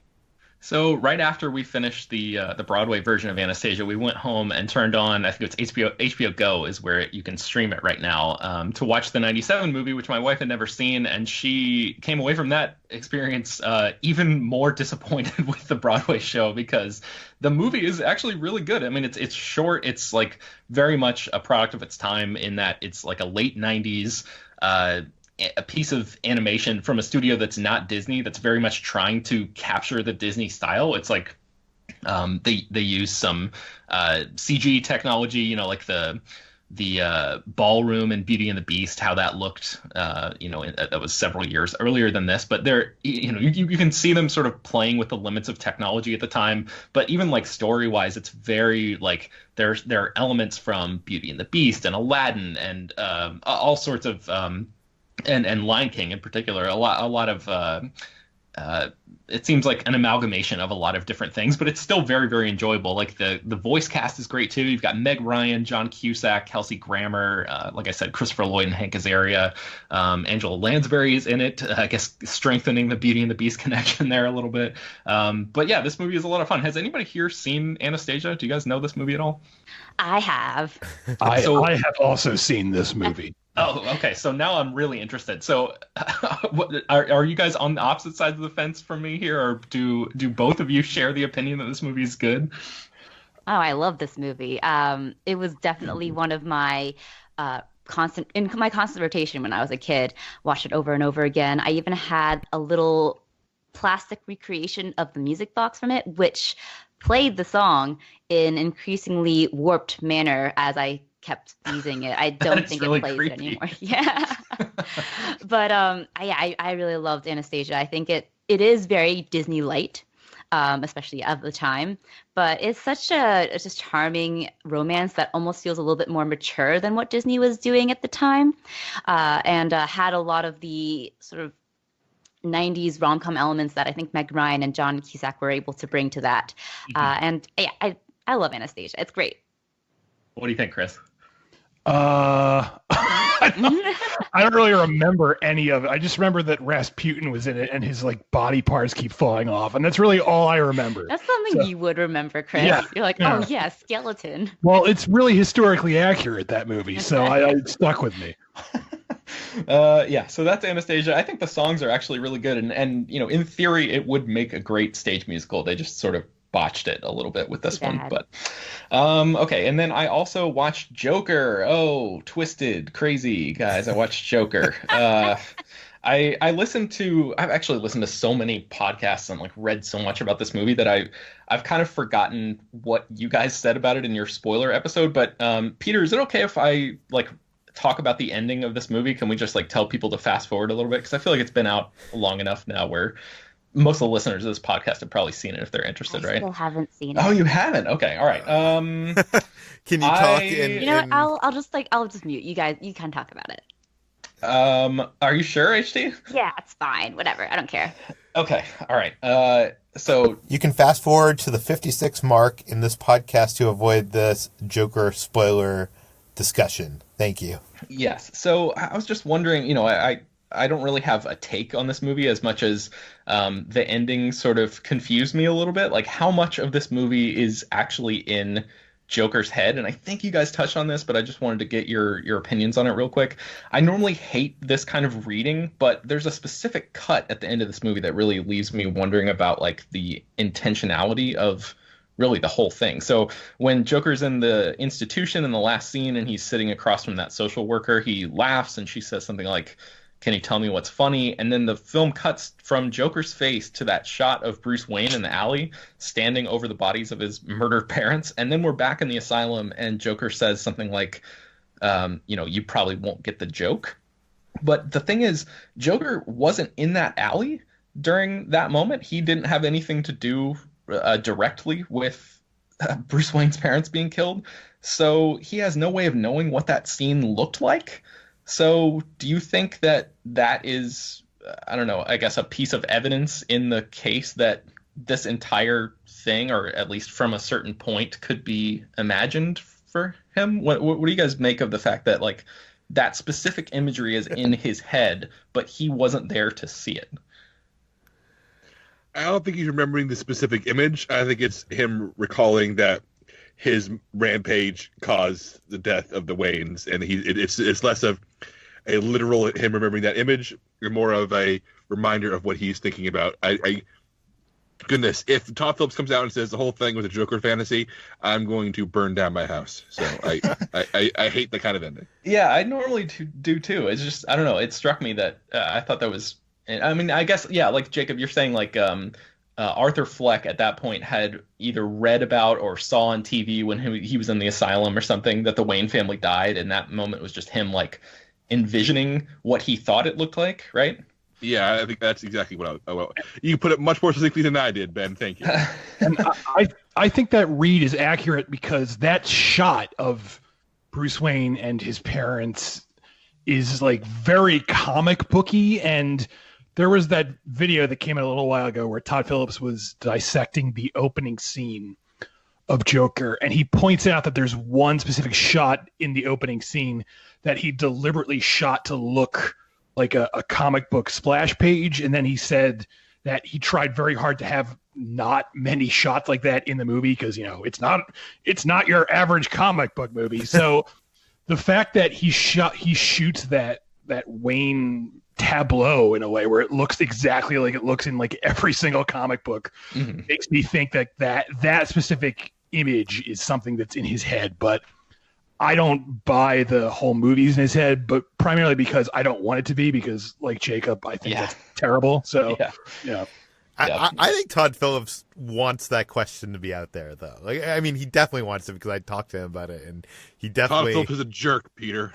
So right after we finished the Broadway version of Anastasia, we went home and turned on, I think it's HBO Go is where you can stream it right now, to watch the 97 movie, which my wife had never seen, and she came away from that experience even more disappointed with the Broadway show, because the movie is actually really good. I mean, it's short. It's like very much a product of its time in that it's like a late 90s a piece of animation from a studio that's not Disney, that's very much trying to capture the Disney style. It's like they use some CG technology, like the ballroom in Beauty and the Beast, how that looked, that was several years earlier than this. But they're, you can see them sort of playing with the limits of technology at the time. But even like story wise, it's very like there are elements from Beauty and the Beast and Aladdin and all sorts of and Lion King in particular, a lot of it seems like an amalgamation of a lot of different things, but it's still very, very enjoyable. Like the voice cast is great too. You've got Meg Ryan, John Cusack, Kelsey Grammer, like I said, Christopher Lloyd and Hank Azaria, Angela Lansbury is in it. I guess strengthening the Beauty and the Beast connection there a little bit. But yeah, this movie is a lot of fun. Has anybody here seen Anastasia? Do you guys know this movie at all? I have. I have also seen this movie. Oh, okay. So now I'm really interested. So are you guys on the opposite sides of the fence from me here, or do both of you share the opinion that this movie is good? Oh, I love this movie. It was definitely one of my constant rotation when I was a kid. Watched it over and over again. I even had a little plastic recreation of the music box from it, which played the song in increasingly warped manner as I kept using it. I don't think really it plays creepy. it anymore. Yeah. But I really loved Anastasia. I think it is very Disney light, especially of the time. But it's such a just charming romance that almost feels a little bit more mature than what Disney was doing at the time, and had a lot of the sort of 90s rom-com elements that I think Meg Ryan and John Cusack were able to bring to that. And yeah, I love Anastasia. It's great. What do you think, Chris? I don't really remember any of it. I just remember that Rasputin was in it and his like body parts keep falling off, and that's really all I remember. That's something you would remember, Chris. Yeah, You're like, yeah. oh yeah, skeleton. Well, it's really historically accurate, that movie, so it stuck with me. Yeah, so that's Anastasia. I think the songs are actually really good, and you know, in theory, it would make a great stage musical. They just sort of botched it a little bit with this one, but okay. And then I also watched Joker. Oh, twisted, crazy guys! I watched Joker. I've actually listened to so many podcasts and like read so much about this movie that I've kind of forgotten what you guys said about it in your spoiler episode. But Peter, is it okay if I like talk about the ending of this movie? Can we just like tell people to fast forward a little bit? Because I feel like it's been out long enough now where most of the listeners of this podcast have probably seen it if they're interested, right? I still haven't seen it. Oh, you haven't? Okay, all right. Can you talk in? You know what? I'll just mute you guys. You can talk about it. Are you sure, HT? Yeah, it's fine. Whatever. I don't care. Okay, all right. So You can fast forward to the 56 mark in this podcast to avoid this Joker spoiler discussion. Thank you. yes. So I was just wondering, you know, I don't really have a take on this movie as much as the ending sort of confused me a little bit. Like, how much of this movie is actually in Joker's head? And I think you guys touched on this, but I just wanted to get your opinions on it real quick. I normally hate this kind of reading, but there's a specific cut at the end of this movie that really leaves me wondering about like the intentionality of really the whole thing. So when Joker's in the institution in the last scene and he's sitting across from that social worker, he laughs and she says something like, "Can you tell me what's funny?" And then the film cuts from Joker's face to that shot of Bruce Wayne in the alley standing over the bodies of his murdered parents. And then we're back in the asylum and Joker says something like, you know, "You probably won't get the joke." But the thing is, Joker wasn't in that alley during that moment. He didn't have anything to do directly with Bruce Wayne's parents being killed. So he has no way of knowing what that scene looked like. So do you think that that is, I don't know, I guess a piece of evidence in the case that this entire thing, or at least from a certain point, could be imagined for him? What do you guys make of the fact that like that specific imagery is in his head, but he wasn't there to see it? I don't think he's remembering the specific image. I think it's him recalling that his rampage caused the death of the Waynes, and it's less of a literal him remembering that image, or more of a reminder of what he's thinking about. Goodness, if Todd Phillips comes out and says the whole thing was a Joker fantasy, I'm going to burn down my house. So I hate the kind of ending. Yeah, I normally do too. It's just, I don't know. It struck me that I thought that was. I mean, I guess, yeah, like Jacob, you're saying like Arthur Fleck at that point had either read about or saw on TV when he was in the asylum or something that the Wayne family died, and that moment was just him like envisioning what he thought it looked like, right? Yeah, I think that's exactly what you put it much more succinctly than I did, Ben. Thank you. And I think that read is accurate because that shot of Bruce Wayne and his parents is like very comic booky, and there was that video that came out a little while ago where Todd Phillips was dissecting the opening scene of Joker, and he points out that there's one specific shot in the opening scene that he deliberately shot to look like a comic book splash page, and then he said that he tried very hard to have not many shots like that in the movie because, you know, it's not your average comic book movie. So the fact that he shoots that Wayne tableau in a way where it looks exactly like it looks in like every single comic book makes me think that specific image is something that's in his head. But I don't buy the whole movie's in his head, but primarily because I don't want it to be, because like Jacob, I think that's terrible. So yeah. I think Todd Phillips wants that question to be out there, though. Like, I mean, he definitely wants it because I talked to him about it, and he definitely. Todd Phillips is a jerk, Peter.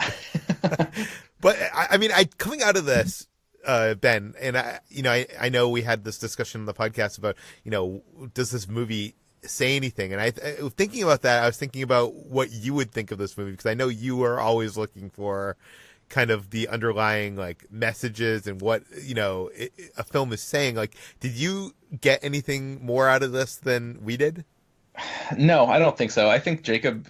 But I mean, coming out of this, Ben, and I know we had this discussion on the podcast about, does this movie say anything? And I thinking about that, I was thinking about what you would think of this movie, because I know you are always looking for kind of the underlying like messages and what a film is saying. Like, did you get anything more out of this than we did? No, I don't think so. I think Jacob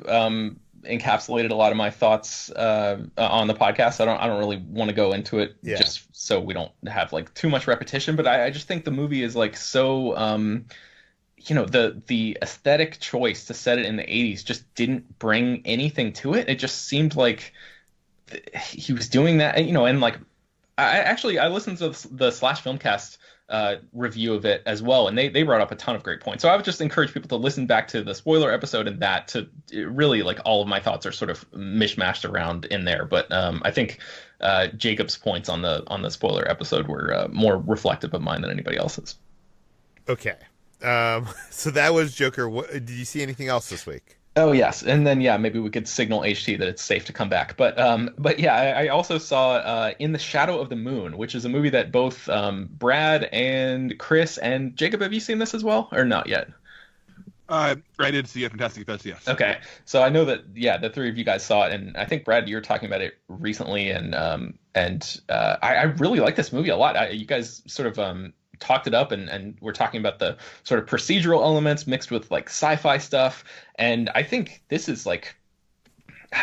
encapsulated a lot of my thoughts on the podcast. I don't really want to go into it just so we don't have like too much repetition. But I just think the movie is like so the aesthetic choice to set it in the 80s just didn't bring anything to it. It just seemed like he was doing that, and like I listened to the Slash Filmcast review of it as well, and they brought up a ton of great points. So I would just encourage people to listen back to the spoiler episode and that to really, like, all of my thoughts are sort of mishmashed around in there. But I think Jacob's points on the spoiler episode were more reflective of mine than anybody else's. Okay, so that was Joker. Did you see anything else this week? Oh yes, and then maybe we could signal HT that it's safe to come back. But yeah, I also saw In the Shadow of the Moon, which is a movie that both Brad and Chris and Jacob, have you seen this as well, or not yet? I did see a Fantastic Fest, yes. Okay, so I know that the three of you guys saw it, and I think Brad, you were talking about it recently, and I really like this movie a lot. You guys sort of talked it up, and we're talking about the sort of procedural elements mixed with like sci-fi stuff, and I think this is like,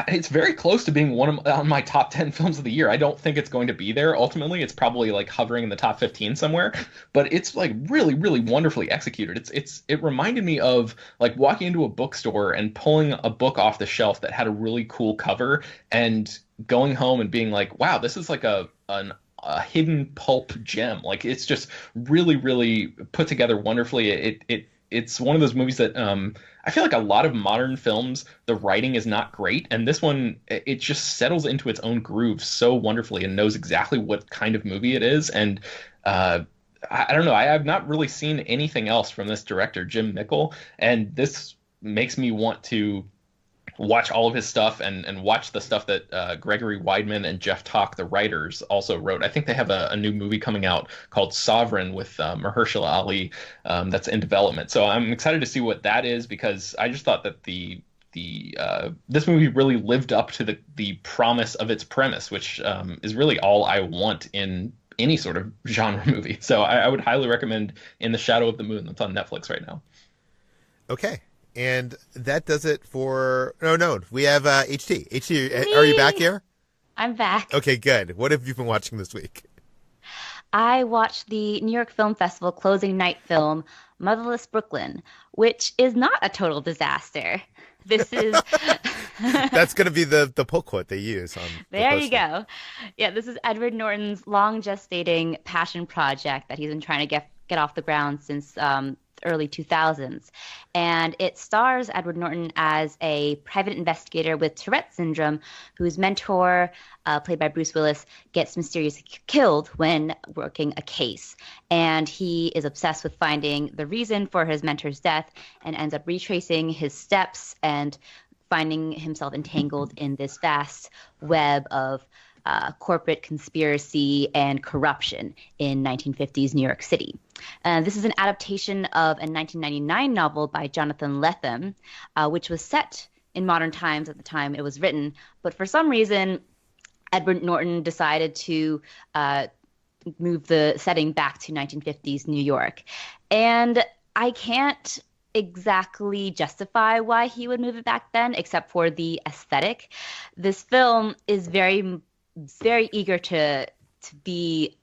it's very close to being one of my top 10 films of the year. I don't think it's going to be there ultimately. It's probably like hovering in the top 15 somewhere, but it's like really, really wonderfully executed. It reminded me of like walking into a bookstore and pulling a book off the shelf that had a really cool cover and going home and being like, wow, this is like a hidden pulp gem. Like, it's just really, really put together wonderfully. It's one of those movies that I feel like a lot of modern films, the writing is not great, and this one, it just settles into its own groove so wonderfully and knows exactly what kind of movie it is. And I don't know, I have not really seen anything else from this director, Jim Mickle, and this makes me want to watch all of his stuff and watch the stuff that Gregory Weidman and Jeff Talk, the writers, also wrote. I think they have a new movie coming out called Sovereign with Mahershala Ali that's in development. So I'm excited to see what that is, because I just thought that this movie really lived up to the promise of its premise, which is really all I want in any sort of genre movie. So I would highly recommend In the Shadow of the Moon. That's on Netflix right now. Okay. And that does it for... No, we have HT. HT, are you back here? I'm back. Okay, good. What have you been watching this week? I watched the New York Film Festival closing night film, Motherless Brooklyn, which is not a total disaster. This is... That's going to be the pull quote they use on There you go. Yeah, this is Edward Norton's long gestating passion project that he's been trying to get off the ground since... early 2000s, and it stars Edward Norton as a private investigator with Tourette syndrome whose mentor, played by Bruce Willis, gets mysteriously killed when working a case, and he is obsessed with finding the reason for his mentor's death and ends up retracing his steps and finding himself entangled in this vast web of corporate conspiracy and corruption in 1950s New York City. This is an adaptation of a 1999 novel by Jonathan Lethem, which was set in modern times at the time it was written. But for some reason, Edward Norton decided to move the setting back to 1950s New York. And I can't exactly justify why he would move it back then, except for the aesthetic. This film is very eager to be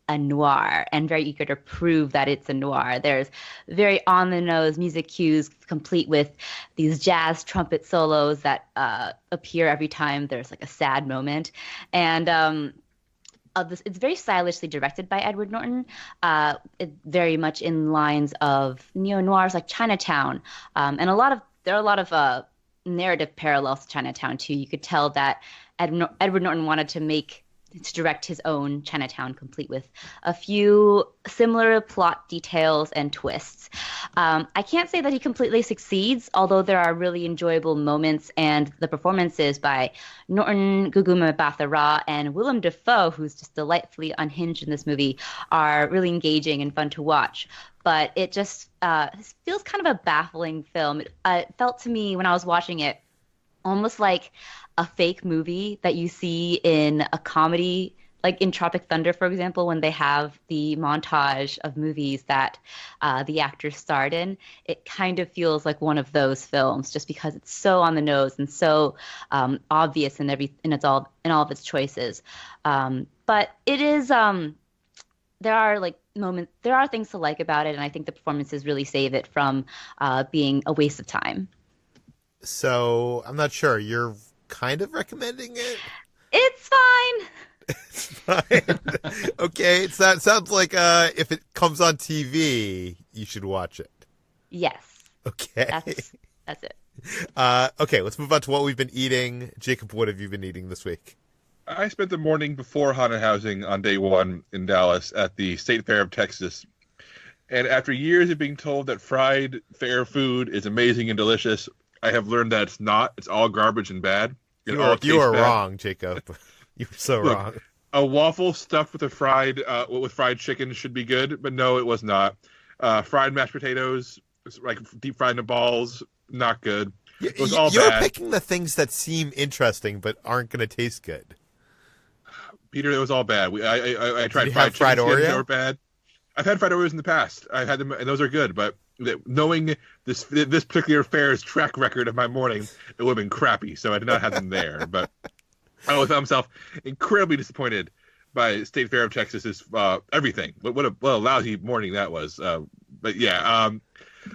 a noir and very eager to prove that it's a noir. There's very on-the-nose music cues complete with these jazz trumpet solos that appear every time there's like a sad moment. And it's very stylishly directed by Edward Norton, very much in lines of neo-noirs like Chinatown. And there are a lot of narrative parallels to Chinatown too. You could tell that Edward Norton wanted to make to direct his own Chinatown, complete with a few similar plot details and twists. I can't say that he completely succeeds, although there are really enjoyable moments, and the performances by Norton Gugumabatha-Raw and Willem Dafoe, who's just delightfully unhinged in this movie, are really engaging and fun to watch. But it just feels kind of a baffling film. It felt to me when I was watching it almost like a fake movie that you see in a comedy, like in Tropic Thunder, for example, when they have the montage of movies that the actors starred in. It kind of feels like one of those films, just because it's so on the nose and so obvious in all of its choices. But it is there are things to like about it, and I think the performances really save it from being a waste of time. So I'm not sure. You're kind of recommending it? It's fine. It's fine. Okay, so that sounds like if it comes on TV, you should watch it. Yes. Okay. That's it. Okay, let's move on to what we've been eating. Jacob, what have you been eating this week? I spent the morning before haunted housing on day one in Dallas at the State Fair of Texas. And after years of being told that fried fair food is amazing and delicious, I have learned that it's not. It's all garbage and bad. You are wrong, Jacob. You were so wrong. A waffle stuffed with fried chicken should be good, but no, it was not. Fried mashed potatoes, like deep fried in balls, not good. It was all You're bad. picking the things that seem interesting but aren't going to taste good. Peter, it was all bad. I tried Did you have fried fried chicken skins, Oreo? they were bad. I've had fried Oreos in the past. I've had them, and those are good. But knowing this particular fair's track record of my morning, it would have been crappy. So I did not have them there. But I found myself incredibly disappointed by State Fair of Texas's everything. What a lousy morning that was. But yeah,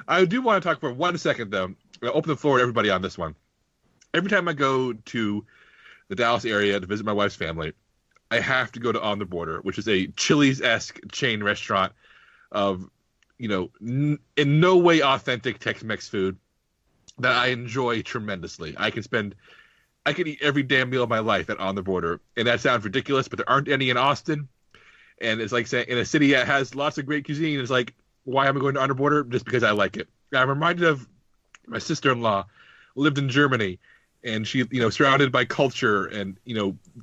I do want to talk for 1 second though. I'll open the floor to everybody on this one. Every time I go to the Dallas area to visit my wife's family, I have to go to On the Border, which is a Chili's-esque chain restaurant of, in no way authentic Tex-Mex food that I enjoy tremendously. I could eat every damn meal of my life at On the Border, and that sounds ridiculous, but there aren't any in Austin. And it's like saying in a city that has lots of great cuisine, it's like, why am I going to On the Border? Just because I like it. I'm reminded of my sister-in-law lived in Germany, and she, surrounded by culture and,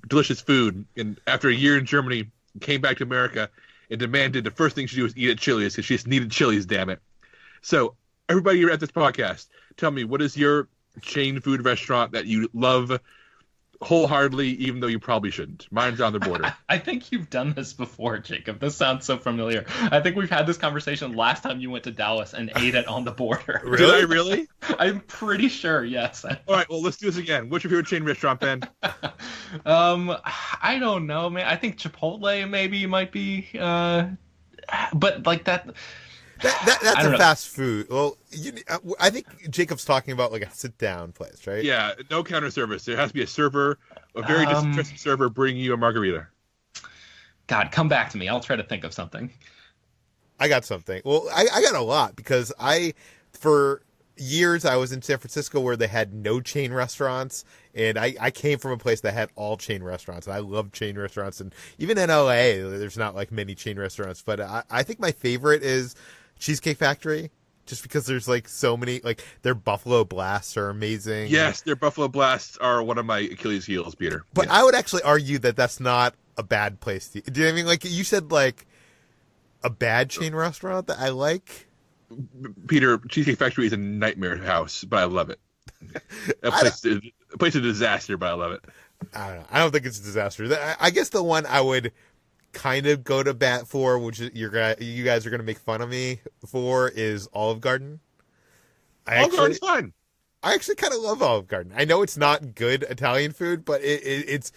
delicious food. And after a year in Germany, came back to America and demanded the first thing she did was eat at Chili's because she just needed Chili's, damn it. So everybody at this podcast, tell me, what is your chain food restaurant that you love wholeheartedly, even though you probably shouldn't? Mine's On the Border. I think you've done this before, Jacob. This sounds so familiar. I think we've had this conversation last time you went to Dallas and ate at On the Border. Really? Did I really? I'm pretty sure, yes. All right, well, let's do this again. What's your favorite chain restaurant, Ben? I don't know, man. I think Chipotle maybe might be, but like that... That's a fast food. Well, I think Jacob's talking about like a sit-down place, right? Yeah, no counter service. There has to be a server, a very disinterested server, bring you a margarita. God, come back to me. I'll try to think of something. I got something. Well, I got a lot because for years I was in San Francisco where they had no chain restaurants, and I came from a place that had all chain restaurants, and I love chain restaurants. And even in LA, there's not like many chain restaurants, but I think my favorite is Cheesecake Factory, just because there's like so many, like their Buffalo Blasts are amazing. Yes, their Buffalo Blasts are one of my Achilles heels, Peter. But yes. I would actually argue that that's not a bad place. Do you know what I mean? Like you said, like a bad chain restaurant that I like. Peter, Cheesecake Factory is a nightmare house, but I love it. A place is a disaster, but I love it. I don't know. I don't think it's a disaster. I guess the one I would kind of go to bat for, which you guys are going to make fun of me for, is Olive Garden. Olive Garden's fine. I actually kind of love Olive Garden. I know it's not good Italian food, but it's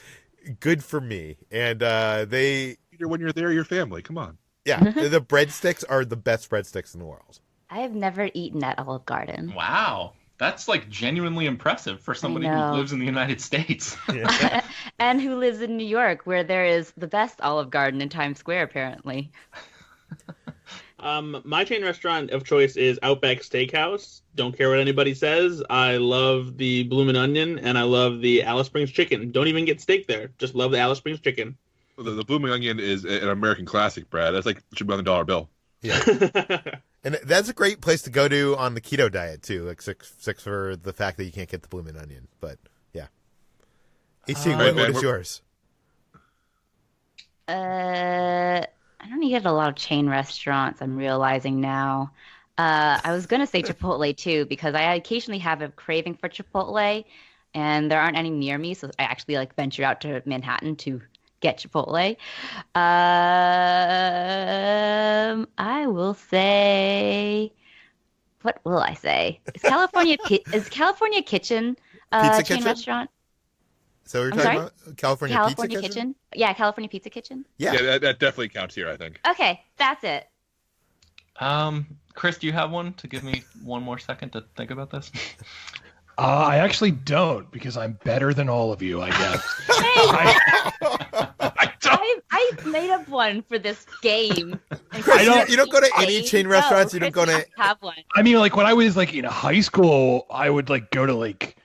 good for me. And Peter, when you're there, your family. Come on. Yeah, the breadsticks are the best breadsticks in the world. I have never eaten at Olive Garden. Wow. That's like genuinely impressive for somebody who lives in the United States. Yeah. And who lives in New York, where there is the best Olive Garden in Times Square, apparently. My chain restaurant of choice is Outback Steakhouse. Don't care what anybody says. I love the Bloomin' Onion, and I love the Alice Springs chicken. Don't even get steak there. Just love the Alice Springs chicken. The blooming onion is an American classic, Brad. That's like should be on the dollar bill. Yeah. And that's a great place to go to on the keto diet too. Like six for the fact that you can't get the blooming onion. But yeah. HT, what is yours? I don't eat at a lot of chain restaurants, I'm realizing now. I was going to say Chipotle too, because I occasionally have a craving for Chipotle, and there aren't any near me, so I actually like venture out to Manhattan to get Chipotle. I will say, what will I say? Is California Kitchen Pizza chain Kitchen? Restaurant? So we're I'm talking sorry? about California Pizza Kitchen? Yeah, California Pizza Kitchen. Yeah. That definitely counts here, I think. Okay, that's it. Chris, do you have one to give me one more second to think about this? I actually don't, because I'm better than all of you, I guess. I made up one for this game. Chris, you don't go to any chain restaurants. You don't go to. Have one. I mean, like when I was like in high school, I would like go to like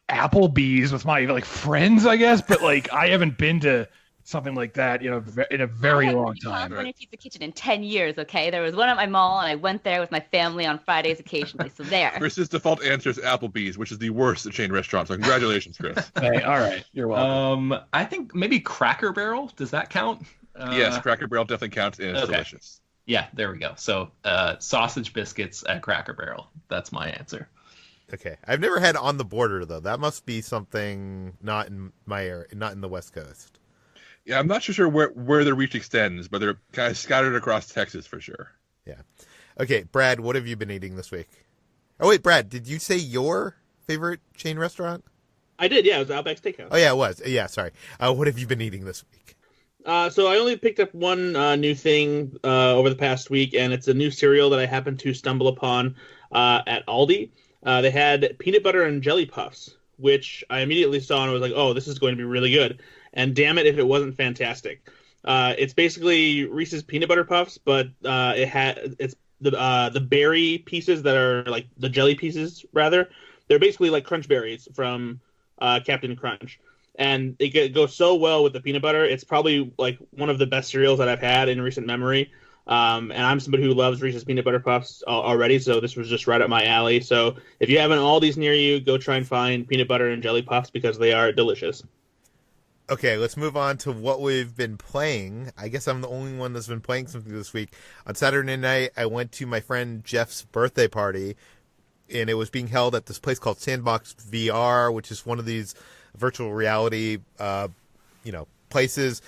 Applebee's with my like friends, I guess. But like I haven't been to something like that, in a very long time. California Pizza Kitchen in 10 years. Okay, there was one at my mall, and I went there with my family on Fridays occasionally. So there. Chris's default answer is Applebee's, which is the worst chain restaurant. So congratulations, Chris. Hey, all right, you're welcome. I think maybe Cracker Barrel. Does that count? Yes, Cracker Barrel definitely counts, and it's delicious. Yeah, there we go. So sausage biscuits at Cracker Barrel. That's my answer. Okay, I've never had On the Border though. That must be something not in my area, not in the West Coast. Yeah, I'm not sure where their reach extends, but they're kind of scattered across Texas for sure. Yeah. Okay, Brad, what have you been eating this week? Oh wait, Brad, did you say your favorite chain restaurant? I did, yeah. It was Outback Steakhouse. Oh yeah, it was. Yeah, sorry. What have you been eating this week? So I only picked up one new thing over the past week, and it's a new cereal that I happened to stumble upon at Aldi. They had peanut butter and jelly puffs, which I immediately saw and I was like, oh, this is going to be really good. And damn it if it wasn't fantastic. It's basically Reese's peanut butter puffs, but it's the berry pieces that are like the jelly pieces rather. They're basically like crunch berries from Captain Crunch, and it goes so well with the peanut butter. It's probably like one of the best cereals that I've had in recent memory. And I'm somebody who loves Reese's peanut butter puffs already, so this was just right up my alley. So if you have an Aldi's near you, go try and find peanut butter and jelly puffs because they are delicious. Okay, let's move on to what we've been playing. I guess I'm the only one that's been playing something this week. On Saturday night, I went to my friend Jeff's birthday party, and it was being held at this place called Sandbox VR, which is one of these virtual reality, places.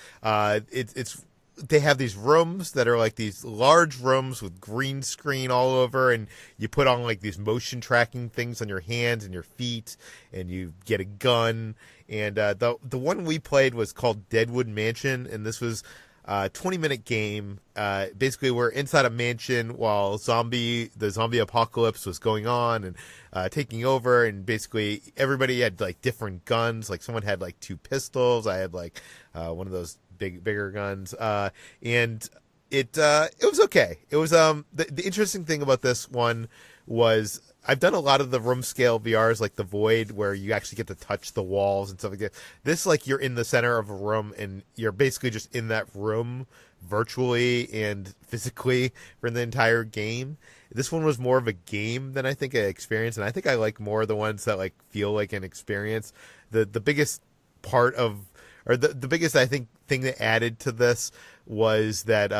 They have these rooms that are like these large rooms with green screen all over, and you put on like these motion tracking things on your hands and your feet, and you get a gun. And the one we played was called Deadwood Mansion, and this was a 20-minute game. Basically, we're inside a mansion while the zombie apocalypse was going on and taking over, and basically everybody had like different guns. Like someone had like 2 pistols. I had like one of those bigger guns, and it was okay. It was the interesting thing about this one was I've done a lot of the room scale VRs like the Void where you actually get to touch the walls and stuff like that. This, like, you're in the center of a room and you're basically just in that room virtually and physically for the entire game. This one was more of a game than I think an experience, and I think I like more the ones that like feel like an experience. The biggest part of the biggest, I think, thing that added to this was that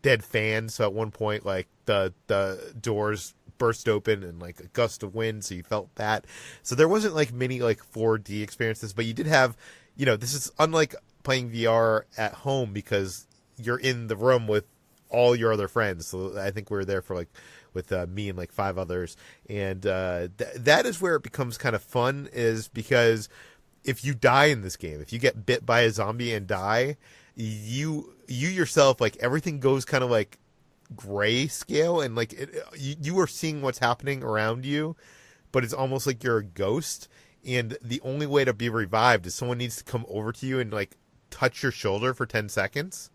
they had fans. So at one point, like, the doors burst open and, like, a gust of wind, so you felt that. So there wasn't, like, many, like, 4D experiences, but you did have, this is unlike playing VR at home because you're in the room with all your other friends. So I think we were there for, like, with me and, like, 5 others. And that is where it becomes kind of fun, is because if you die in this game, if you get bit by a zombie and die, you yourself, like, everything goes kind of like grayscale, and like you are seeing what's happening around you, but it's almost like you're a ghost, and the only way to be revived is someone needs to come over to you and like touch your shoulder for 10 seconds.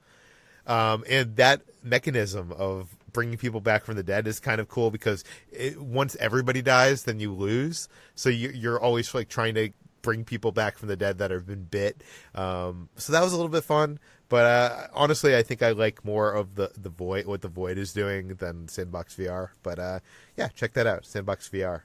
And that mechanism of bringing people back from the dead is kind of cool because once everybody dies, then you lose. So you're always like trying to bring people back from the dead that have been bit. So that was a little bit fun. But honestly, I think I like more of the Void, what the Void is doing, than Sandbox VR. But yeah, check that out, Sandbox VR.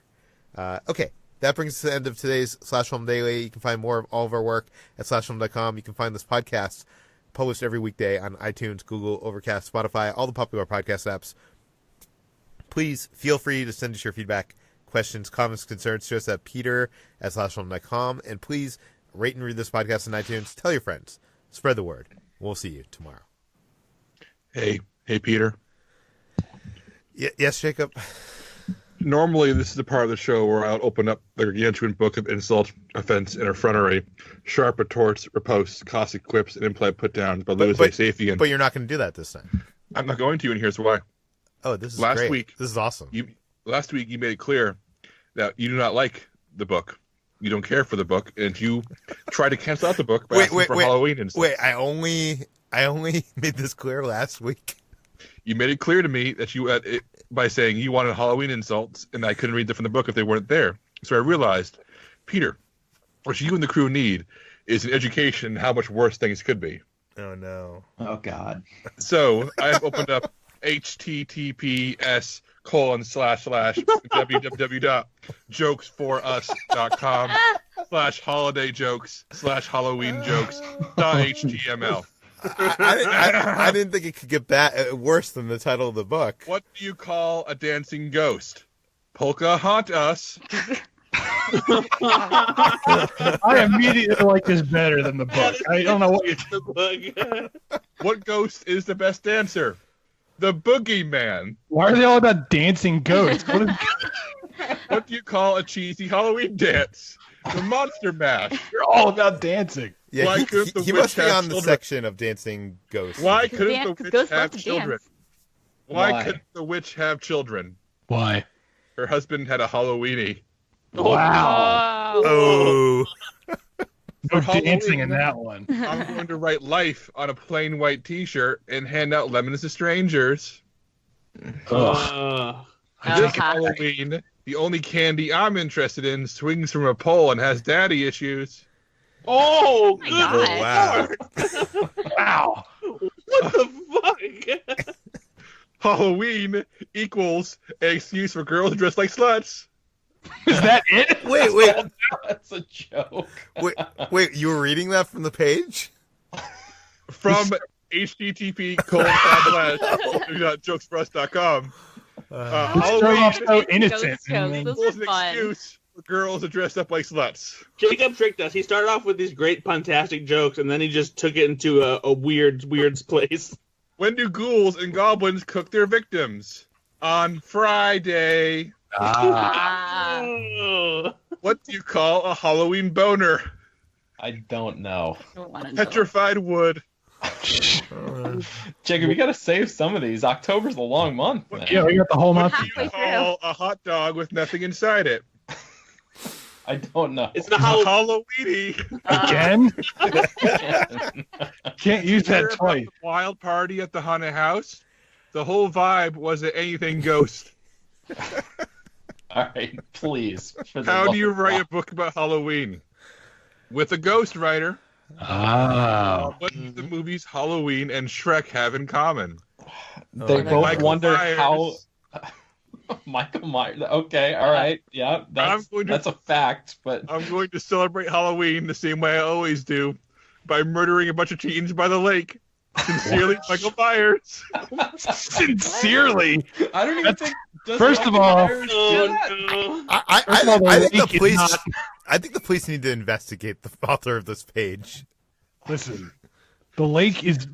Okay, that brings us to the end of today's Slash Film Daily. You can find more of all of our work at slashfilm.com. You can find this podcast published every weekday on iTunes, Google, Overcast, Spotify, all the popular podcast apps. Please feel free to send us your feedback, questions, comments, concerns to us at peter@slashfilm.com. And please rate and read this podcast on iTunes. Tell your friends. Spread the word. We'll see you tomorrow. Hey, Peter. Yes, Jacob? Normally, this is the part of the show where I'll open up the gargantuan book of insult, offense, and effrontery, sharp retorts, riposts, caustic quips, and implied put-downs by Louis A. Saphian. But you're not going to do that this time. I'm not going to, and here's why. Oh, this is Last great. week, this is awesome. Last week, you made it clear that you do not like the book. You don't care for the book, and you try to cancel out the book by asking for Halloween insults. Wait, I only made this clear last week. You made it clear to me that you by saying you wanted Halloween insults, and I couldn't read them from the book if they weren't there. So I realized, Peter, what you and the crew need is an education in how much worse things could be. Oh no! Oh God! So I've opened up https://www.jokesforus.com/holiday jokes/Halloween jokes.html. I didn't think it could get worse than the title of the book. What do you call a dancing ghost? Polka haunt us. I immediately like this better than the book. I don't know what you're the book. What ghost is the best dancer? The boogeyman. Why are they all about dancing ghosts? What do you call a cheesy Halloween dance? The monster mash. You're all about dancing. Yeah, Why couldn't the he witch must be have on the children? section of dancing ghosts. Why couldn't the witch ghosts have love to children? dance. Why couldn't the witch have children? Why? Her husband had a Halloweenie. Wow. Oh. No For dancing in Halloween, that one. I'm going to write life on a plain white T-shirt and hand out lemons to strangers. Ugh. This Halloween, the only candy I'm interested in swings from a pole and has daddy issues. Oh, my good God. Lord. Wow. What the fuck? Halloween equals an excuse for girls dressed like sluts. Is that it? Wait. That's a joke. Wait, you were reading that from the page? From http://jokesforus.com. Halloween so innocent. Ghost jokes. And Those Equals are an fun. excuse for girls to dress up like sluts. Jacob tricked us. He started off with these great puntastic jokes, and then he just took it into a weird place. When do ghouls and goblins cook their victims? On Friday. Oh. What do you call a Halloween boner? I don't know. I don't want to know. Petrified wood. Jacob, you gotta save some of these. October's a long month, man. yeah, we got the whole We're month. What do you halfway call a hot dog with nothing inside it? I don't know. It's the Halloween. Halloweeny. Again? Can't use Hear that about twice. the wild party at the haunted house? The whole vibe was an anything ghost. All right, please. for the How love do you of write a God. book about Halloween? With a ghost writer. Oh. What do the movies Halloween and Shrek have in common? They Oh, both Michael wonder Myers. how. Michael Myers. Okay, all right, yeah, that's a fact. But I'm going to celebrate Halloween the same way I always do, by murdering a bunch of teens by the lake. Sincerely, Michael Myers. Sincerely. I don't even think. does First of Michael all- Myers do Oh, that? no. First of all, the I think the lake is police. not- I think the police need to investigate the author of this page. Listen, the lake is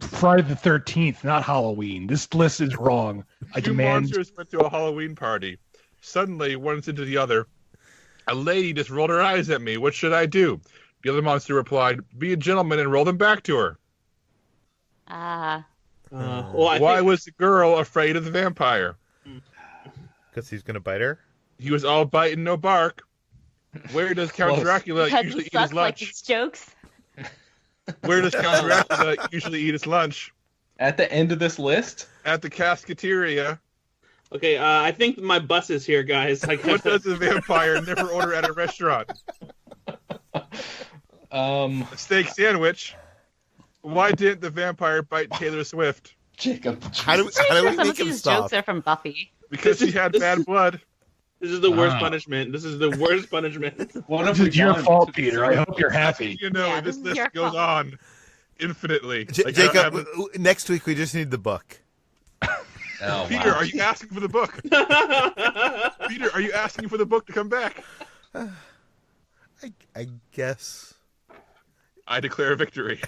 Friday the 13th, not Halloween. This list is wrong. I Two demand. monsters went to a Halloween party. Suddenly, one into the other. A lady just rolled her eyes at me. What should I do? The other monster replied, "Be a gentleman and roll them back to her." Well, I Why think, was the girl afraid of the vampire? Because he's going to bite her? He was all bite and no bark. Where does Count Close. Dracula Heads usually eat suck his like lunch? these jokes. Where does Count Dracula usually eat his lunch? At the end of this list, At the Cascateria. okay, I think my bus is here, guys. What does a vampire never order at a restaurant? A steak sandwich. Why didn't the vampire bite Taylor Swift? Jacob. How do we Some make of him these stop? jokes are from Buffy. Because she had bad blood. This is the worst punishment. This is the worst punishment. What have This we is your done fault, to Peter. deserve- I hope you're happy. You know, Yeah, this this is your list goes fault. on infinitely. Like, Jacob, next week we just need the book. Oh, Peter, wow. are you asking for the book? Peter, are you asking for the book to come back? I guess. I declare a victory.